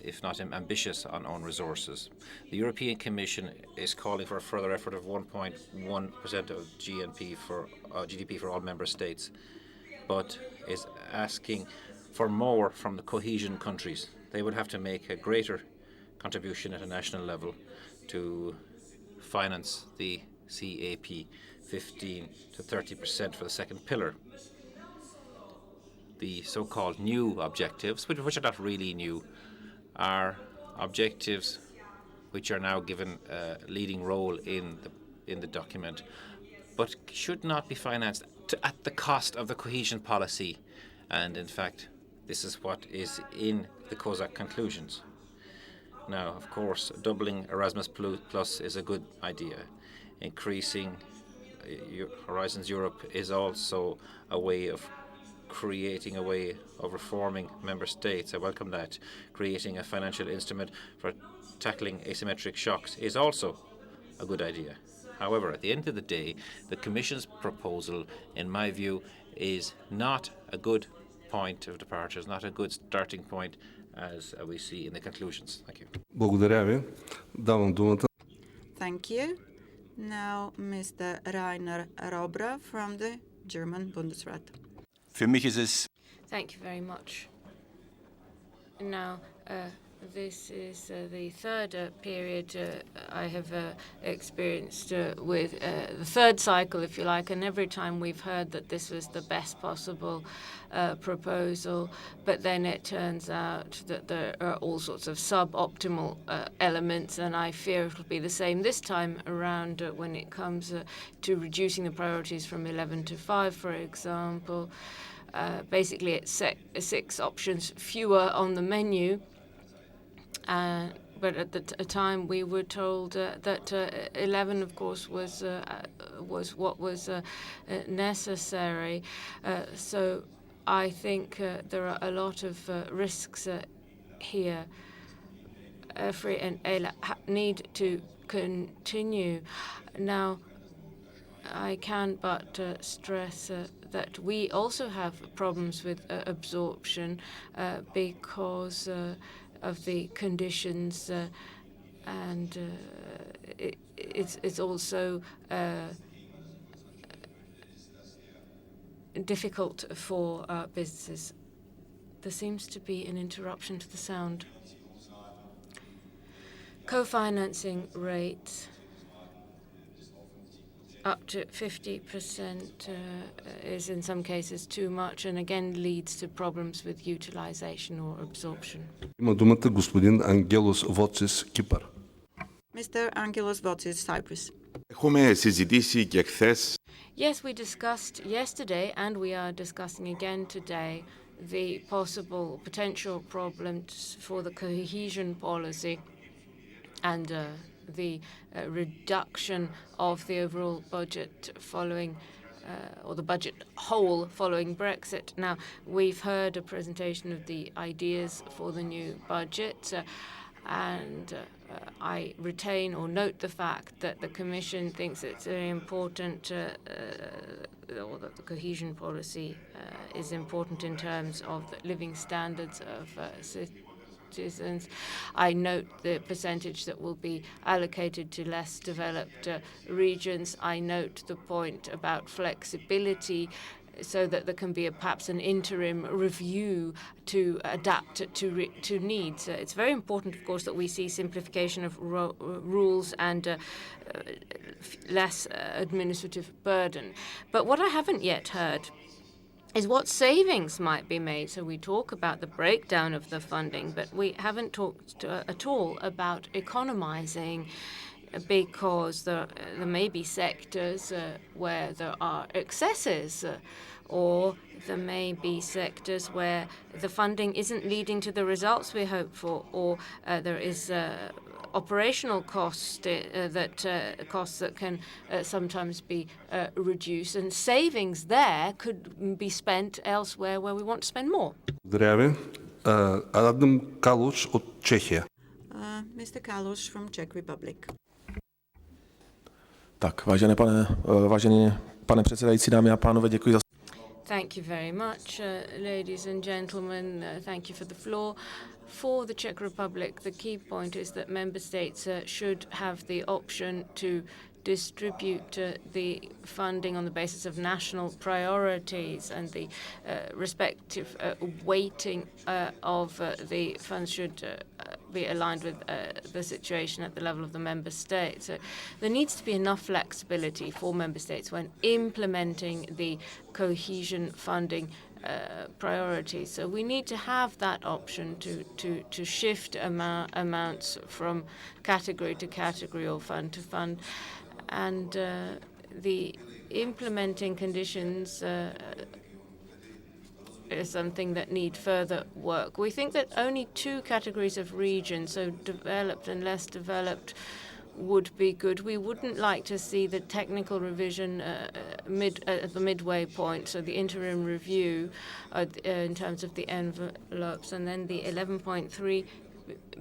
if not ambitious on own resources. The European Commission is calling for a further effort of 1.1% of GDP for all member states, but is asking for more from the cohesion countries. They would have to make a greater contribution at a national level to finance the CAP, 15 to 30% for the second pillar. The so-called new objectives, which are not really new, are objectives which are now given a leading role in the document, but should not be financed at the cost of the cohesion policy. And in fact, this is what is in the COSAC conclusions. Now, of course, doubling Erasmus Plus is a good idea. Increasing Horizons Europe is also a way of creating a way of reforming member states. I welcome that. Creating a financial instrument for tackling asymmetric shocks is also a good idea. However, at the end of the day, the Commission's proposal, in my view, is not a good point of departure, is not a good starting point as we see in the conclusions. Thank you. Thank you. Now, Mr. Rainer Robra from the German Bundesrat. Thank you very much. Now, this is the third period I have experienced with the third cycle, if you like, and every time we've heard that this was the best possible proposal, but then it turns out that there are all sorts of suboptimal elements, and I fear it'll be the same this time around when it comes to reducing the priorities from 11 to 5, for example. Basically, it's 6 options fewer on the menu. But at the time, we were told that 11, of course, was what was necessary. So I think there are a lot of risks here. EFRI and ELA need to continue. Now, I can but stress that we also have problems with absorption because of the conditions, and it's also difficult for businesses. There seems to be an interruption to the sound. Co-financing rates up to 50% is in some cases too much, and again leads to problems with utilization or absorption. Mr. Angelos Votsis, Cyprus. Yes, we discussed yesterday, and we are discussing again today, the possible potential problems for the cohesion policy and the reduction of the overall budget following, or the budget whole following Brexit. Now, we've heard a presentation of the ideas for the new budget. And I retain or note the fact that the Commission thinks it's very important, or that the cohesion policy is important in terms of the living standards of citizens. I note the percentage that will be allocated to less developed regions. I note the point about flexibility, so that there can be perhaps an interim review to adapt to needs. It's very important, of course, that we see simplification of rules and less administrative burden. But what I haven't yet heard is what savings might be made. So we talk about the breakdown of the funding, but we haven't talked at all about economizing, because there may be sectors where there are excesses, or there may be sectors where the funding isn't leading to the results we hope for, or there is operational costs that can sometimes be reduced, and savings there could be spent elsewhere where we want to spend more. Благодаря ви. Адам Калуш от Чехия. Mr. Kalush from Czech Republic. Tak, vážený pane předsedající, dámy a pánové, děkuji za. Thank you very much, ladies and gentlemen. Thank you for the floor. For the Czech Republic, the key point is that member states should have the option to distribute the funding on the basis of national priorities, and the respective weighting of the funds should be aligned with the situation at the level of the member states. So there needs to be enough flexibility for member states when implementing the cohesion funding priorities. So we need to have that option to shift amounts from category to category or fund to fund. And the implementing conditions is something that need further work. We think that only two categories of regions, so developed and less developed, would be good. We wouldn't like to see the technical revision at the midway point, so the interim review in terms of the envelopes, and then the 11.3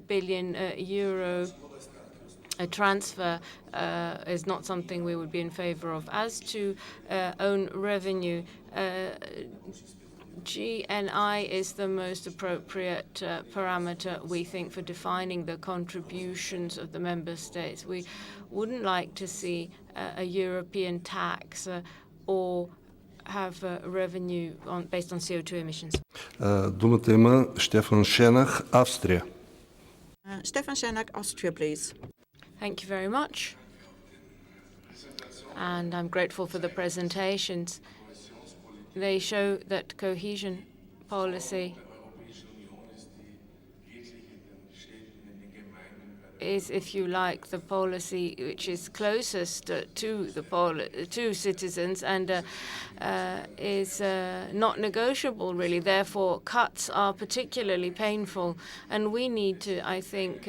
billion euro a transfer is not something we would be in favor of. As to own revenue, GNI is the most appropriate parameter, we think, for defining the contributions of the member states. We wouldn't like to see a European tax or have revenue based on CO2 emissions. Думата има Stefan Schenach, Австрия. Stefan Schenach, Austria, please. Thank you very much. And I'm grateful for the presentations. They show that cohesion policy is, if you like, the policy which is closest to citizens and is not negotiable, really. Therefore, cuts are particularly painful, and we need to, I think,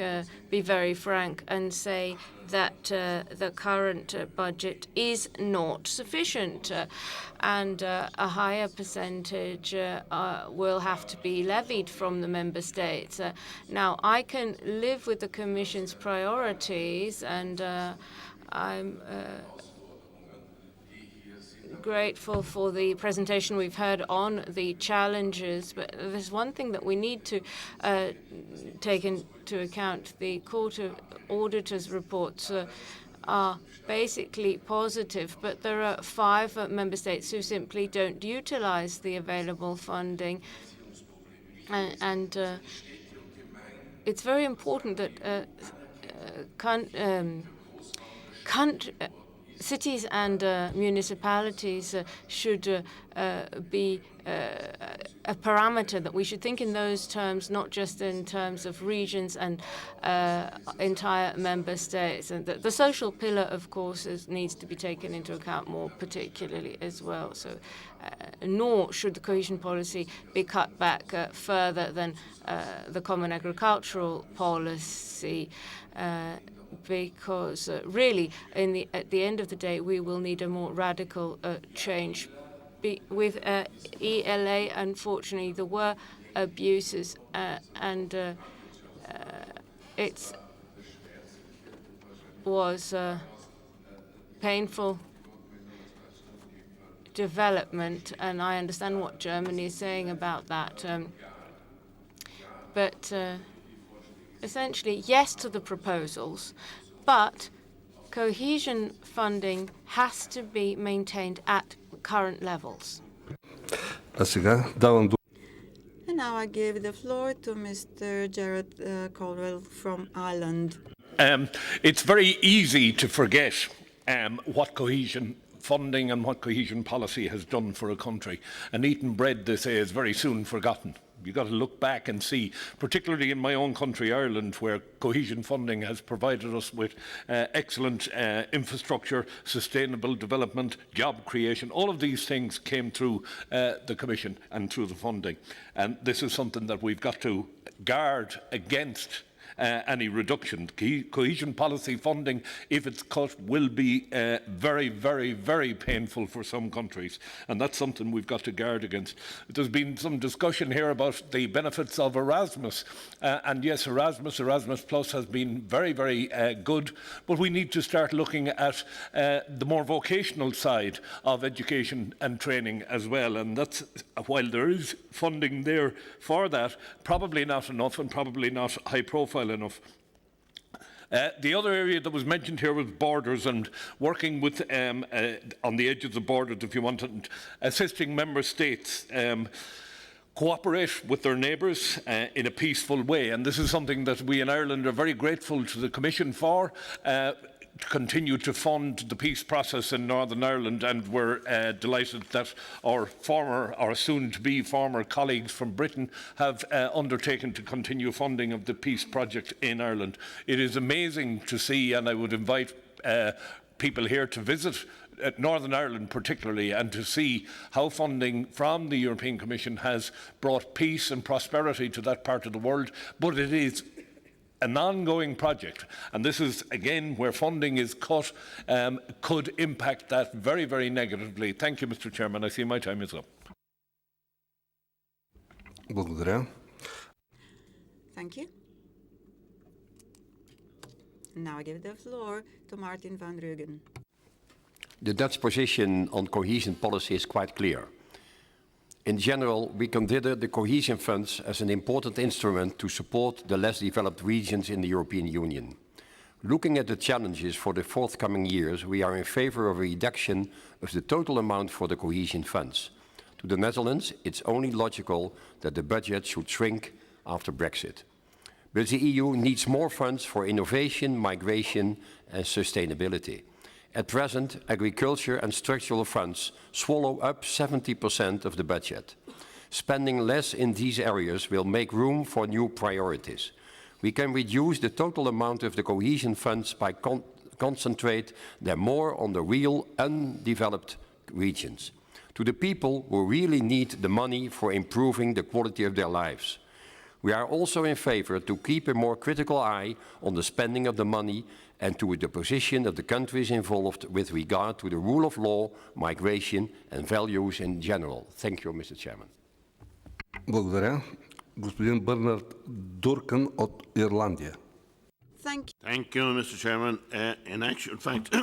be very frank and say that the current budget is not sufficient, and a higher percentage will have to be levied from the member states. Now, I can live with the Commission's priorities, and I'm grateful for the presentation we've heard on the challenges, but there's one thing that we need to take into account. The Court of Auditors reports are basically positive, but there are 5 member states who simply don't utilize the available funding, and it's very important that cities and municipalities should be a parameter, that we should think in those terms, not just in terms of regions and entire member states. And the social pillar, of course, needs to be taken into account more particularly as well. So, nor should the cohesion policy be cut back further than the common agricultural policy. Because really, at the end of the day, we will need a more radical change. With ELA, unfortunately, there were abuses, and It was a painful development, and I understand what Germany is saying about that. But essentially, yes to the proposals, but cohesion funding has to be maintained at current levels. And now I give the floor to Mr. Jared Caldwell from Ireland. It's very easy to forget what cohesion funding and what cohesion policy has done for a country. And eaten bread, they say, is very soon forgotten. You've got to look back and see, particularly in my own country, Ireland, where cohesion funding has provided us with excellent infrastructure, sustainable development, job creation. All of these things came through the Commission and through the funding. And this is something that we've got to guard against any reduction. Cohesion policy funding, if it's cut, will be very, very, very painful for some countries, and that's something we've got to guard against. There's been some discussion here about the benefits of Erasmus, and yes, Erasmus Plus has been very, very good, but we need to start looking at the more vocational side of education and training as well, and that's, while there is funding there for that, probably not enough and probably not high profile enough. The other area that was mentioned here was borders and working with on the edges of borders, if you want, and assisting member states cooperate with their neighbours in a peaceful way. And this is something that we in Ireland are very grateful to the Commission for. To continue to fund the peace process in Northern Ireland, and we're delighted that our former, or soon-to-be former colleagues from Britain have undertaken to continue funding of the peace project in Ireland. It is amazing to see, and I would invite people here to visit Northern Ireland particularly, and to see how funding from the European Commission has brought peace and prosperity to that part of the world, but it is an ongoing project, and this is again where funding is cut, could impact that very, very negatively. Thank you, Mr. Chairman. I see my time is up. Thank you. Now I give the floor to Martin van Rugen. The Dutch position on cohesion policy is quite clear. In general, we consider the cohesion funds as an important instrument to support the less developed regions in the European Union. Looking at the challenges for the forthcoming years, we are in favour of a reduction of the total amount for the cohesion funds. To the Netherlands, it's only logical that the budget should shrink after Brexit. But the EU needs more funds for innovation, migration and sustainability. At present, agriculture and structural funds swallow up 70% of the budget. Spending less in these areas will make room for new priorities. We can reduce the total amount of the cohesion funds by concentrate them more on the real undeveloped regions, to the people who really need the money for improving the quality of their lives. We are also in favour to keep a more critical eye on the spending of the money and to the position of the countries involved with regard to the rule of law, migration and values in general. Thank you, Mr. Chairman. Благодаря. Господин Бърнард Дуркън от Ирландия. Thank you, Mr. Chairman. In actual fact,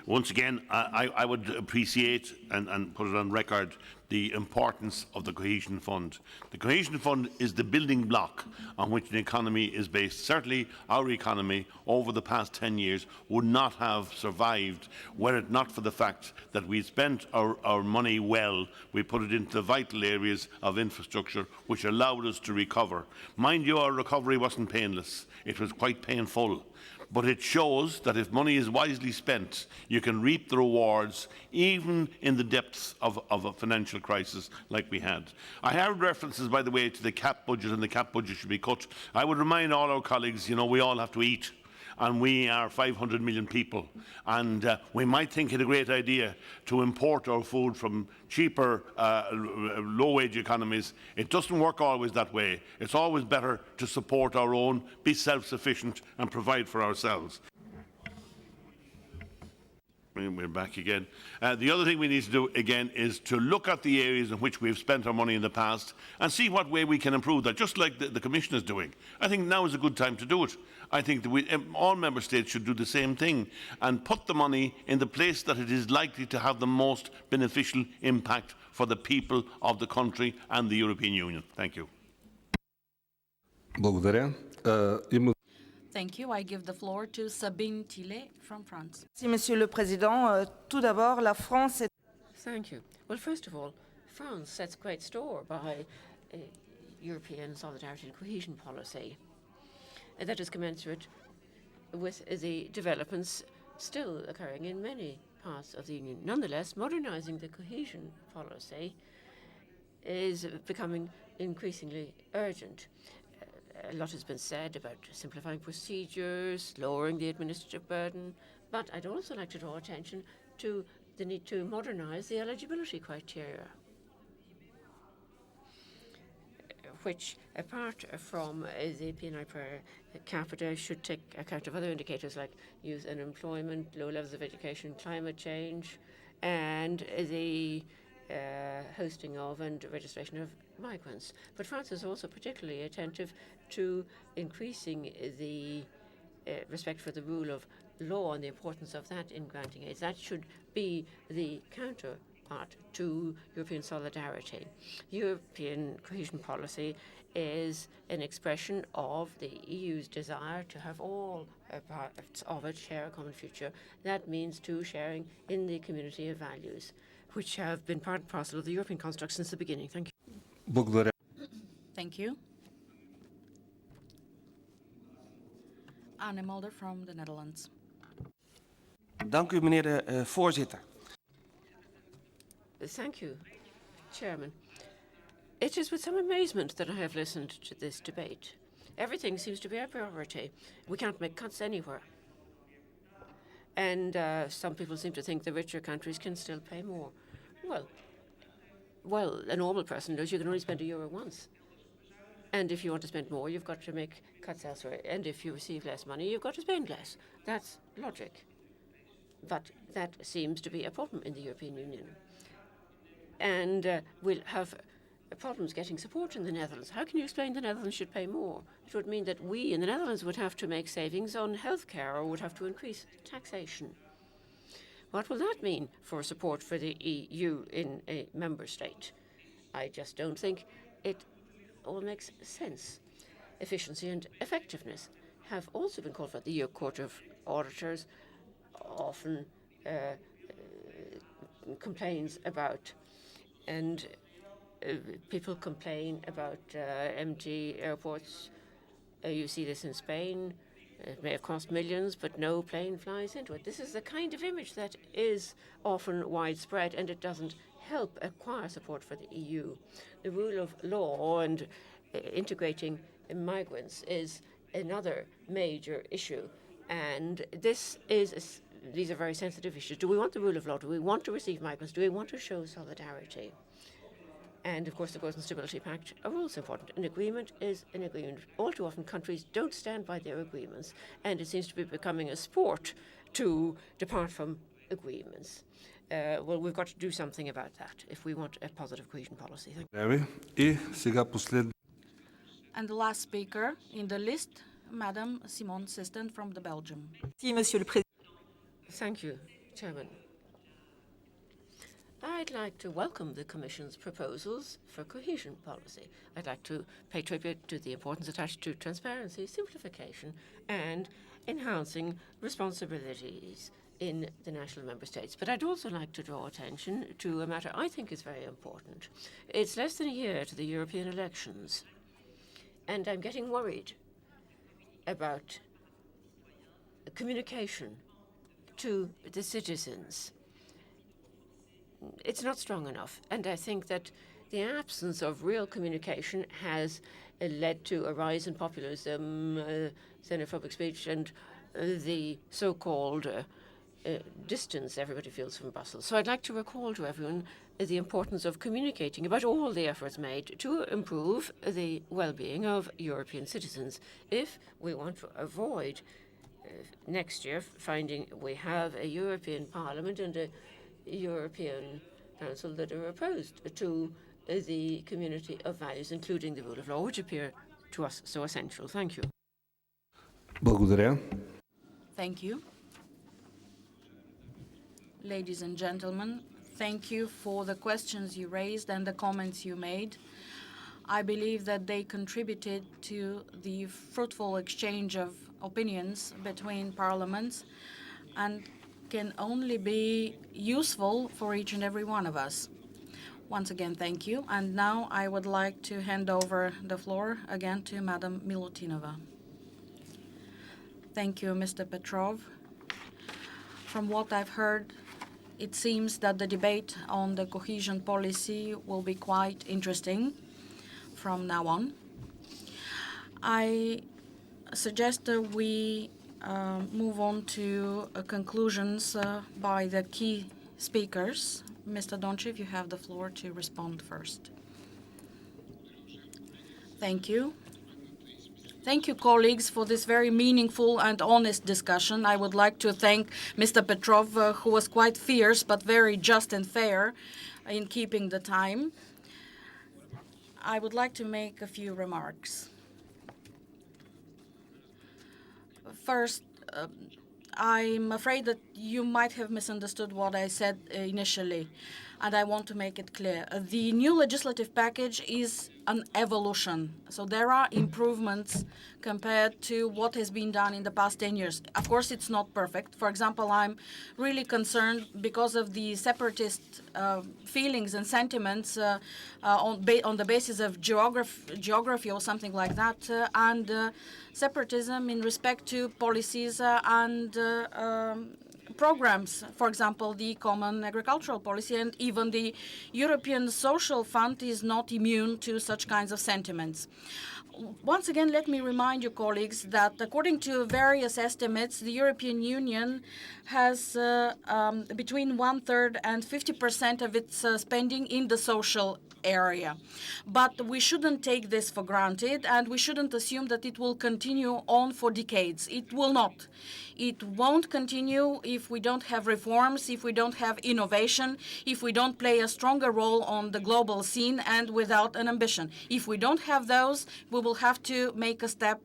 once again, I would appreciate and put it on record the importance of the Cohesion Fund. The Cohesion Fund is the building block on which an economy is based. Certainly, our economy over the past 10 years would not have survived were it not for the fact that we spent our money well. We put it into the vital areas of infrastructure which allowed us to recover. Mind you, our recovery wasn't painless. It was quite painful. But it shows that if money is wisely spent, you can reap the rewards even in the depths of a financial crisis like we had. I heard references, by the way, to the cap budget, and the cap budget should be cut. I would remind all our colleagues, you know, we all have to eat. And we are 500 million people. And we might think it a great idea to import our food from cheaper, low-wage economies. It doesn't work always that way. It's always better to support our own, be self-sufficient and provide for ourselves. We're back again. The other thing we need to do again is to look at the areas in which we've spent our money in the past and see what way we can improve that, just like the Commission is doing. I think now is a good time to do it. I think that all Member States should do the same thing and put the money in the place that it is likely to have the most beneficial impact for the people of the country and the European Union. Thank you. Благодаря. Thank you. I give the floor to Sabine Tillet from France. Merci, Monsieur le Président. Tout d'abord, la France est... Thank you. Well, first of all, France sets great store by European solidarity and cohesion policy. That is commensurate with the developments still occurring in many parts of the Union. Nonetheless, modernizing the cohesion policy is becoming increasingly urgent. A lot has been said about simplifying procedures, lowering the administrative burden, but I'd also like to draw attention to the need to modernize the eligibility criteria, which, apart from the PNI per capita, should take account of other indicators like youth unemployment, low levels of education, climate change, and the hosting of and registration of migrants. But France is also particularly attentive to increasing the respect for the rule of law and the importance of that in granting aid. That should be the counterpart to European solidarity. European cohesion policy is an expression of the EU's desire to have all parts of it share a common future. That means too sharing in the community of values, which have been part and parcel of the European construct since the beginning. Thank you. Благодаря. Thank you. Anne Mulder from the Netherlands. Dank u, meneer de voorzitter. Thank you, Chairman. It is with some amazement that I have listened to this debate. Everything seems to be a priority. We can't make cuts anywhere. And some people seem to think the richer countries can still pay more. Well, a normal person knows you can only spend €1 once. And if you want to spend more, you've got to make cuts elsewhere. And if you receive less money, you've got to spend less. That's logic. But that seems to be a problem in the European Union. And we'll have problems getting support in the Netherlands. How can you explain the Netherlands should pay more? It would mean that we in the Netherlands would have to make savings on healthcare or would have to increase taxation. What will that mean for support for the EU in a member state? I just don't think it all makes sense. Efficiency and effectiveness have also been called for. The EU Court of Auditors often complains about, and people complain about empty airports. You see this in Spain. It may have cost millions, but no plane flies into it. This is the kind of image that is often widespread, and it doesn't help acquire support for the EU. The rule of law and integrating migrants is another major issue, and these are very sensitive issues. Do we want the rule of law? Do we want to receive migrants? Do we want to show solidarity? And, of course, the Growth and Stability Pact are also important. An agreement is an agreement. All too often, countries don't stand by their agreements, and it seems to be becoming a sport to depart from agreements. Well, we've got to do something about that if we want a positive cohesion policy. Thank you. And the last speaker in the list, Madam Simone Siston from the Belgium. Thank you, Chairman. I'd like to welcome the Commission's proposals for cohesion policy. I'd like to pay tribute to the importance attached to transparency, simplification, and enhancing responsibilities in the national member states. But I'd also like to draw attention to a matter I think is very important. It's less than a year to the European elections, and I'm getting worried about communication to the citizens. It's not strong enough, and I think that the absence of real communication has led to a rise in populism, xenophobic speech, and the so-called distance everybody feels from Brussels. So I'd like to recall to everyone the importance of communicating about all the efforts made to improve the well-being of European citizens. If we want to avoid next year, finding we have a European Parliament and a European Council that are opposed to the community of values, including the rule of law, which appear to us so essential. Thank you. Благодаря. Thank you. Ladies and gentlemen, thank you for the questions you raised and the comments you made. I believe that they contributed to the fruitful exchange of opinions between parliaments and can only be useful for each and every one of us. Once again, thank you. And now I would like to hand over the floor again to Madam Milutinova. Thank you, Mr. Petrov. From what I've heard, it seems that the debate on the cohesion policy will be quite interesting from now on. I suggest that we move on to conclusions by the key speakers. Mr. DONCHEV, you have the floor to respond first. Thank you. Thank you, colleagues, for this very meaningful and honest discussion. I would like to thank Mr. Petrov, who was quite fierce but very just and fair in keeping the time. I would like to make a few remarks. First, I'm afraid that you might have misunderstood what I said initially, and I want to make it clear. The new legislative package is an evolution. So there are improvements compared to what has been done in the past 10 years. Of course, it's not perfect. For example, I'm really concerned because of the separatist feelings and sentiments on the basis of geography or something like that, and separatism in respect to policies and programs, for example, the Common Agricultural Policy, and even the European Social Fund is not immune to such kinds of sentiments. Once again, let me remind you, colleagues, that according to various estimates, the European Union has between 1/3 and 50% of its spending in the social area. But we shouldn't take this for granted, and we shouldn't assume that it will continue on for decades. It will not. It won't continue if we don't have reforms, if we don't have innovation, if we don't play a stronger role on the global scene, and without an ambition. If we don't have those, we will have to make a step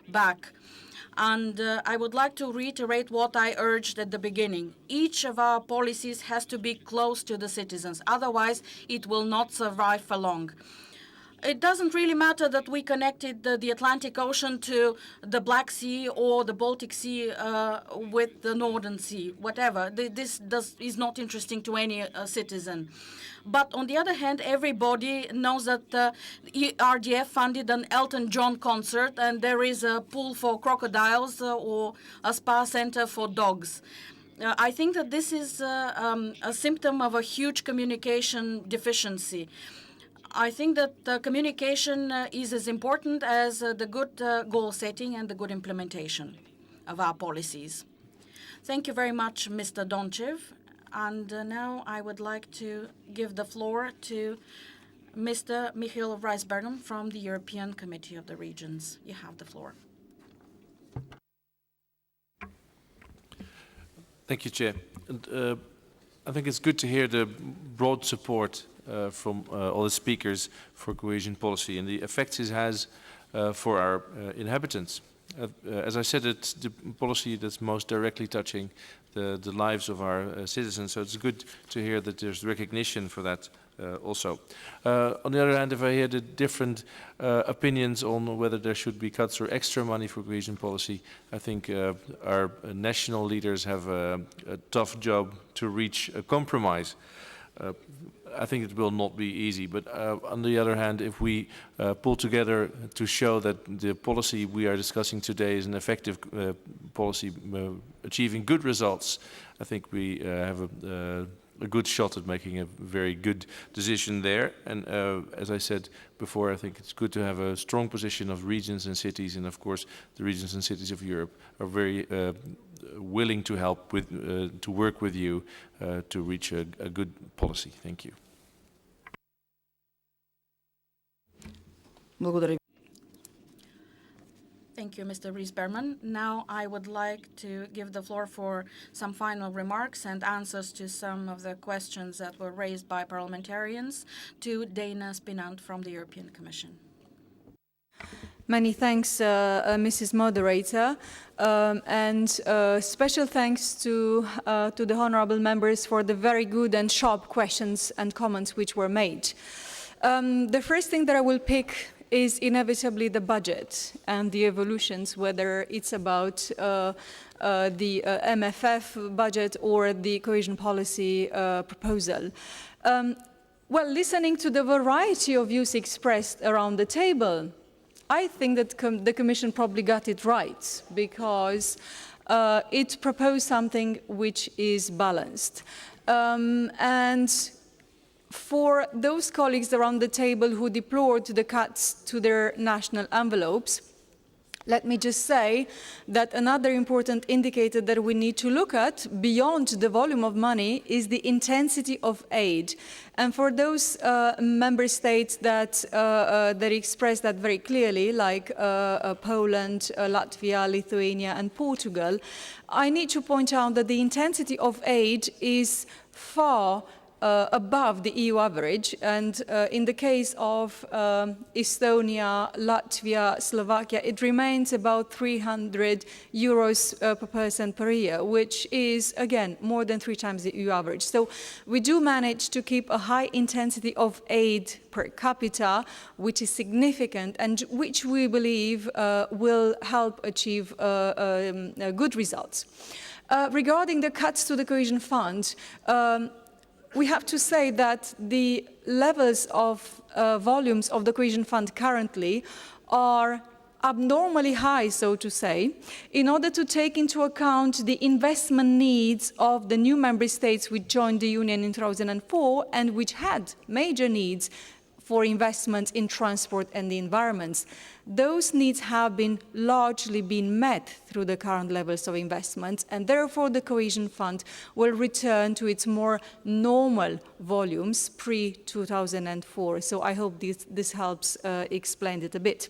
back. And I would like to reiterate what I urged at the beginning. Each of our policies has to be close to the citizens. Otherwise, it will not survive for long. It doesn't really matter that we connected the Atlantic Ocean to the Black Sea or the Baltic Sea with the Northern Sea, whatever. This is not interesting to any citizen. But on the other hand, everybody knows that RDF funded an Elton John concert, and there is a pool for crocodiles or a spa center for dogs. I think that this is a symptom of a huge communication deficiency. I think that communication is as important as the good goal setting and the good implementation of our policies. Thank you very much, Mr. DONCHEV. And now I would like to give the floor to Mr. MIHAYLOVA from the European Committee of the Regions. You have the floor. Thank you, Chair. And, I think it's good to hear the broad support from all the speakers for cohesion policy and the effects it has for our inhabitants. As I said, it's the policy that's most directly touching the lives of our citizens, so it's good to hear that there's recognition for that also. On the other hand, if I hear the different opinions on whether there should be cuts or extra money for cohesion policy, I think our national leaders have a tough job to reach a compromise. I think it will not be easy, but on the other hand, if we pull together to show that the policy we are discussing today is an effective policy achieving good results, I think we have a good shot at making a very good decision there. And as I said before, I think it's good to have a strong position of regions and cities, and of course the regions and cities of Europe are very willing to help with, to work with you to reach a good policy. Thank you. Thank Thank you, Mr. Ries-Berman. Now I would like to give the floor for some final remarks and answers to some of the questions that were raised by parliamentarians to Dana Spinant from the European Commission. Many thanks, Mrs. Moderator, and special thanks to the honourable members for the very good and sharp questions and comments which were made. The first thing that I will pick is inevitably the budget and the evolutions, whether it's about the MFF budget or the cohesion policy proposal. Well, listening to the variety of views expressed around the table, I think that the Commission probably got it right, because it proposed something which is balanced. And for those colleagues around the table who deplored the cuts to their national envelopes, let me just say that another important indicator that we need to look at beyond the volume of money is the intensity of aid. And for those member states that express that very clearly, like Poland, Latvia, Lithuania and Portugal, I need to point out that the intensity of aid is far above the EU average, and in the case of Estonia, Latvia, Slovakia, it remains about 300 euros per person per year, which is, again, more than 3 times the EU average. So we do manage to keep a high intensity of aid per capita, which is significant and which we believe will help achieve good results. Regarding the cuts to the Cohesion Fund, we have to say that the levels of volumes of the Cohesion Fund currently are abnormally high, so to say, in order to take into account the investment needs of the new member states which joined the Union in 2004 and which had major needs for investment in transport and the environment. Those needs have been largely met through the current levels of investment, and therefore the Cohesion Fund will return to its more normal volumes pre-2004. So I hope this helps explain it a bit.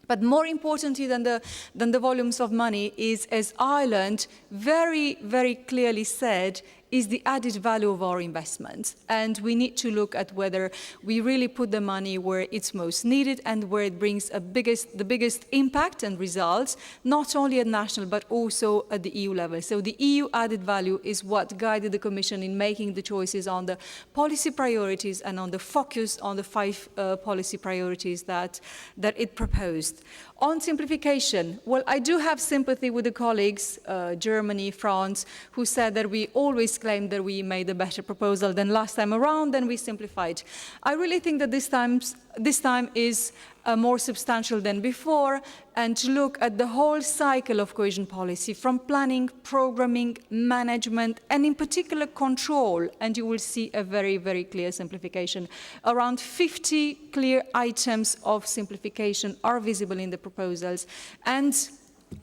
But more importantly than the volumes of money is, as Ireland very, very clearly said, is the added value of our investment. And we need to look at whether we really put the money where it's most needed and where it brings the biggest impact and results, not only at national but also at the EU level. So the EU added value is what guided the Commission in making the choices on the policy priorities and on the focus on the 5 policy priorities that it proposed. On simplification, well, I do have sympathy with the colleagues, Germany, France, who said that we always claimed that we made a better proposal than last time around and we simplified. I really think that this time is more substantial than before, and to look at the whole cycle of cohesion policy, from planning, programming, management, and in particular control, and you will see a very, very clear simplification. Around 50 clear items of simplification are visible in the proposals, and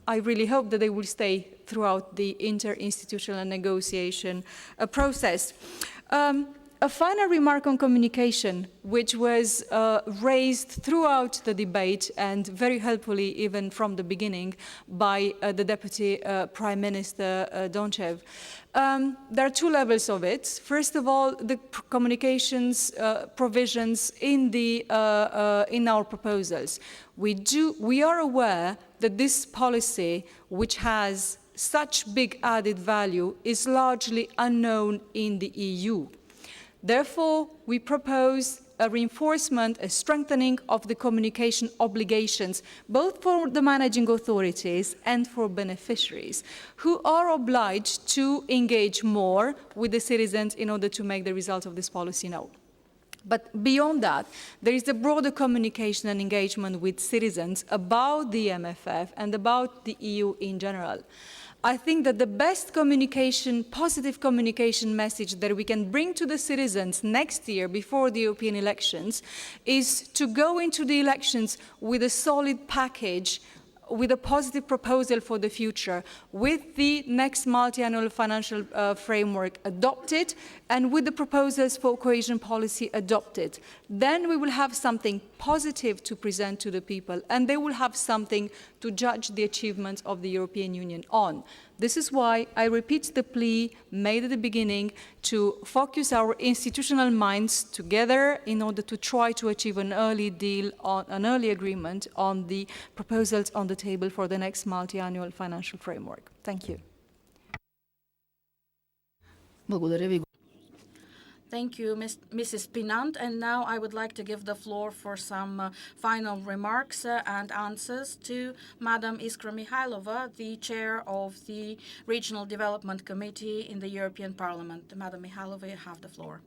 I really hope that they will stay throughout the interinstitutional negotiation process. A final remark on communication, which was raised throughout the debate and very helpfully even from the beginning by the Deputy Prime Minister DONCHEV. There are 2 levels of it. First of all, the communications provisions in our proposals. We are aware that this policy, which has such big added value, is largely unknown in the EU. Therefore, we propose a reinforcement, a strengthening of the communication obligations, both for the managing authorities and for beneficiaries, who are obliged to engage more with the citizens in order to make the result of this policy known. But beyond that, there is a broader communication and engagement with citizens about the MFF and about the EU in general. I think that the best communication, positive communication message that we can bring to the citizens next year before the European elections is to go into the elections with a solid package with a positive proposal for the future, with the next multi-annual financial framework adopted, and with the proposals for cohesion policy adopted. Then we will have something positive to present to the people, and they will have something to judge the achievements of the European Union on. This is why I repeat the plea made at the beginning to focus our institutional minds together in order to try to achieve an early deal, an early agreement on the proposals on the table for the next multi-annual financial framework. Thank you. Thank you, Mrs. SPINANT. And now I would like to give the floor for some final remarks and answers to Madam Iskra MIHAYLOVA, the chair of the Regional Development Committee in the European Parliament. Madam MIHAYLOVA, you have the floor.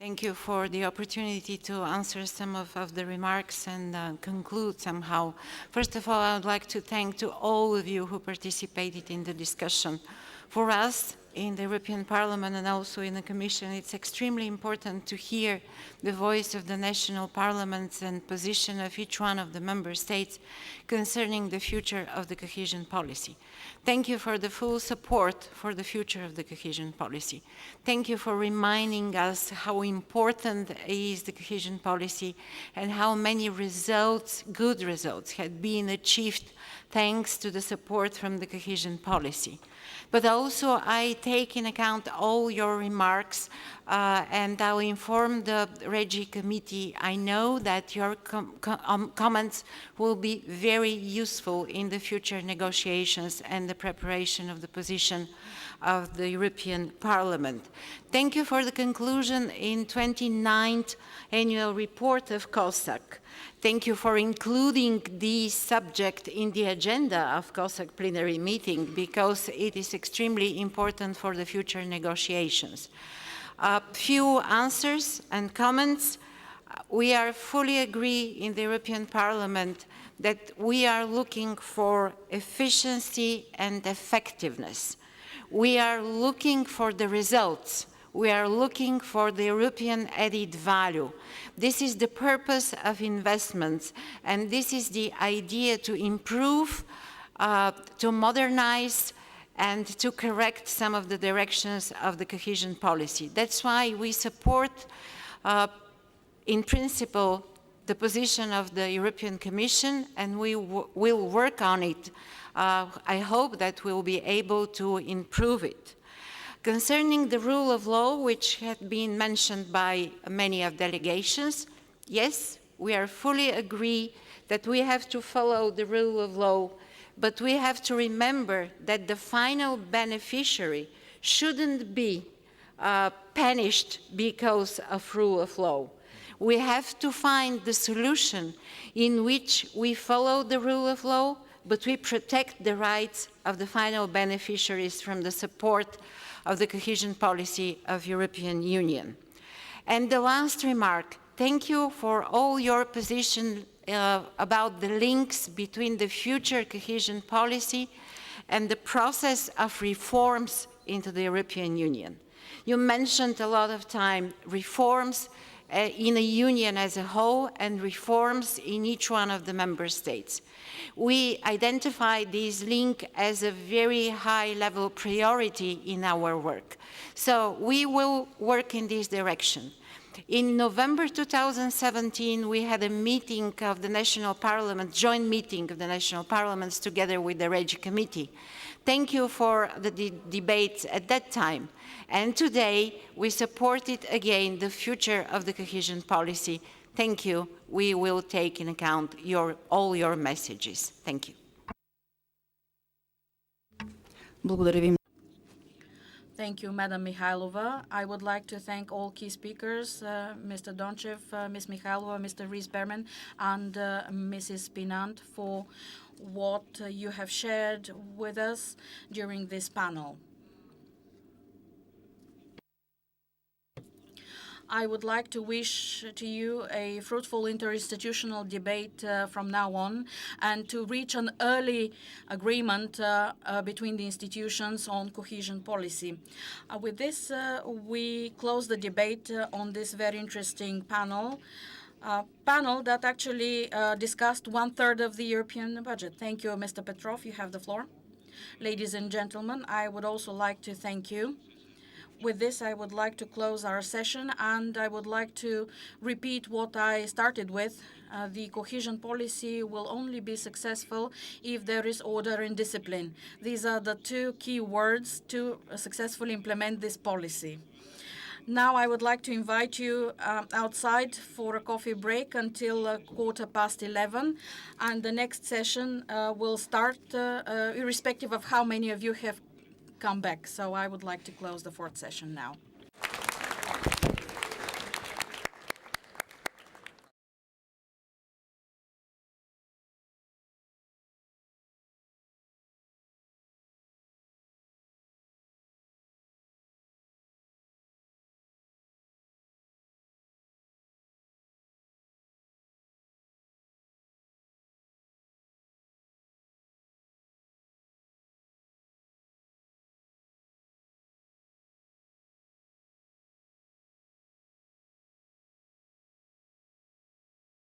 Thank you for the opportunity to answer some of the remarks and conclude somehow. First of all, I would like to thank to all of you who participated in the discussion. For us, in the European Parliament and also in the Commission, it's extremely important to hear the voice of the national parliaments and position of each one of the member states concerning the future of the cohesion policy. Thank you for the full support for the future of the cohesion policy. Thank you for reminding us how important is the cohesion policy and how many results, good results, had been achieved thanks to the support from the cohesion policy. But also I take in account all your remarks and I'll inform the REGI committee. I know that your comments will be very useful in the future negotiations and the preparation of the position of the European Parliament. Thank you for the conclusion in 29th annual report of COSAC. Thank you for including the subject in the agenda of COSAC plenary meeting because it is extremely important for the future negotiations. A few answers and comments. We are fully agree in the European Parliament that we are looking for efficiency and effectiveness. We are looking for the results. We are looking for the European added value. This is the purpose of investments, and this is the idea to improve, to modernize, and to correct some of the directions of the cohesion policy. That's why we support, in principle, the position of the European Commission, and we will work on it. I hope that we'll be able to improve it. Concerning the rule of law, which had been mentioned by many of delegations, yes, we are fully agree that we have to follow the rule of law, but we have to remember that the final beneficiary shouldn't be punished because of rule of law. We have to find the solution in which we follow the rule of law, but we protect the rights of the final beneficiaries from the support of the cohesion policy of European Union. And the last remark, thank you for all your position about the links between the future cohesion policy and the process of reforms into the European Union. You mentioned a lot of time reforms in a union as a whole and reforms in each one of the member states. We identify this link as a very high-level priority in our work. So we will work in this direction. In November 2017, we had a meeting of the National Parliament, joint meeting of the National Parliaments together with the REGI Committee. Thank you for the debates at that time. And today, we supported again the future of the cohesion policy. Thank you. We will take in account all your messages. Thank you. Thank you, Madam MIHAYLOVA. I would like to thank all key speakers, Mr. DONCHEV, Ms. MIHAYLOVA, Mr. Ries-Berman, and Mrs. SPINANT for what you have shared with us during this panel. I would like to wish to you a fruitful interinstitutional debate from now on and to reach an early agreement between the institutions on cohesion policy. With this, we close the debate on this very interesting panel. panel that actually discussed 1/3 of the European budget. Thank you, Mr. Petrov. You have the floor. Ladies and gentlemen, I would also like to thank you. With this, I would like to close our session, and I would like to repeat what I started with. The cohesion policy will only be successful if there is order and discipline. These are the two key words to successfully implement this policy. Now I would like to invite you outside for a coffee break until 11:15, and the next session will start irrespective of how many of you have come back. So I would like to close the fourth session now.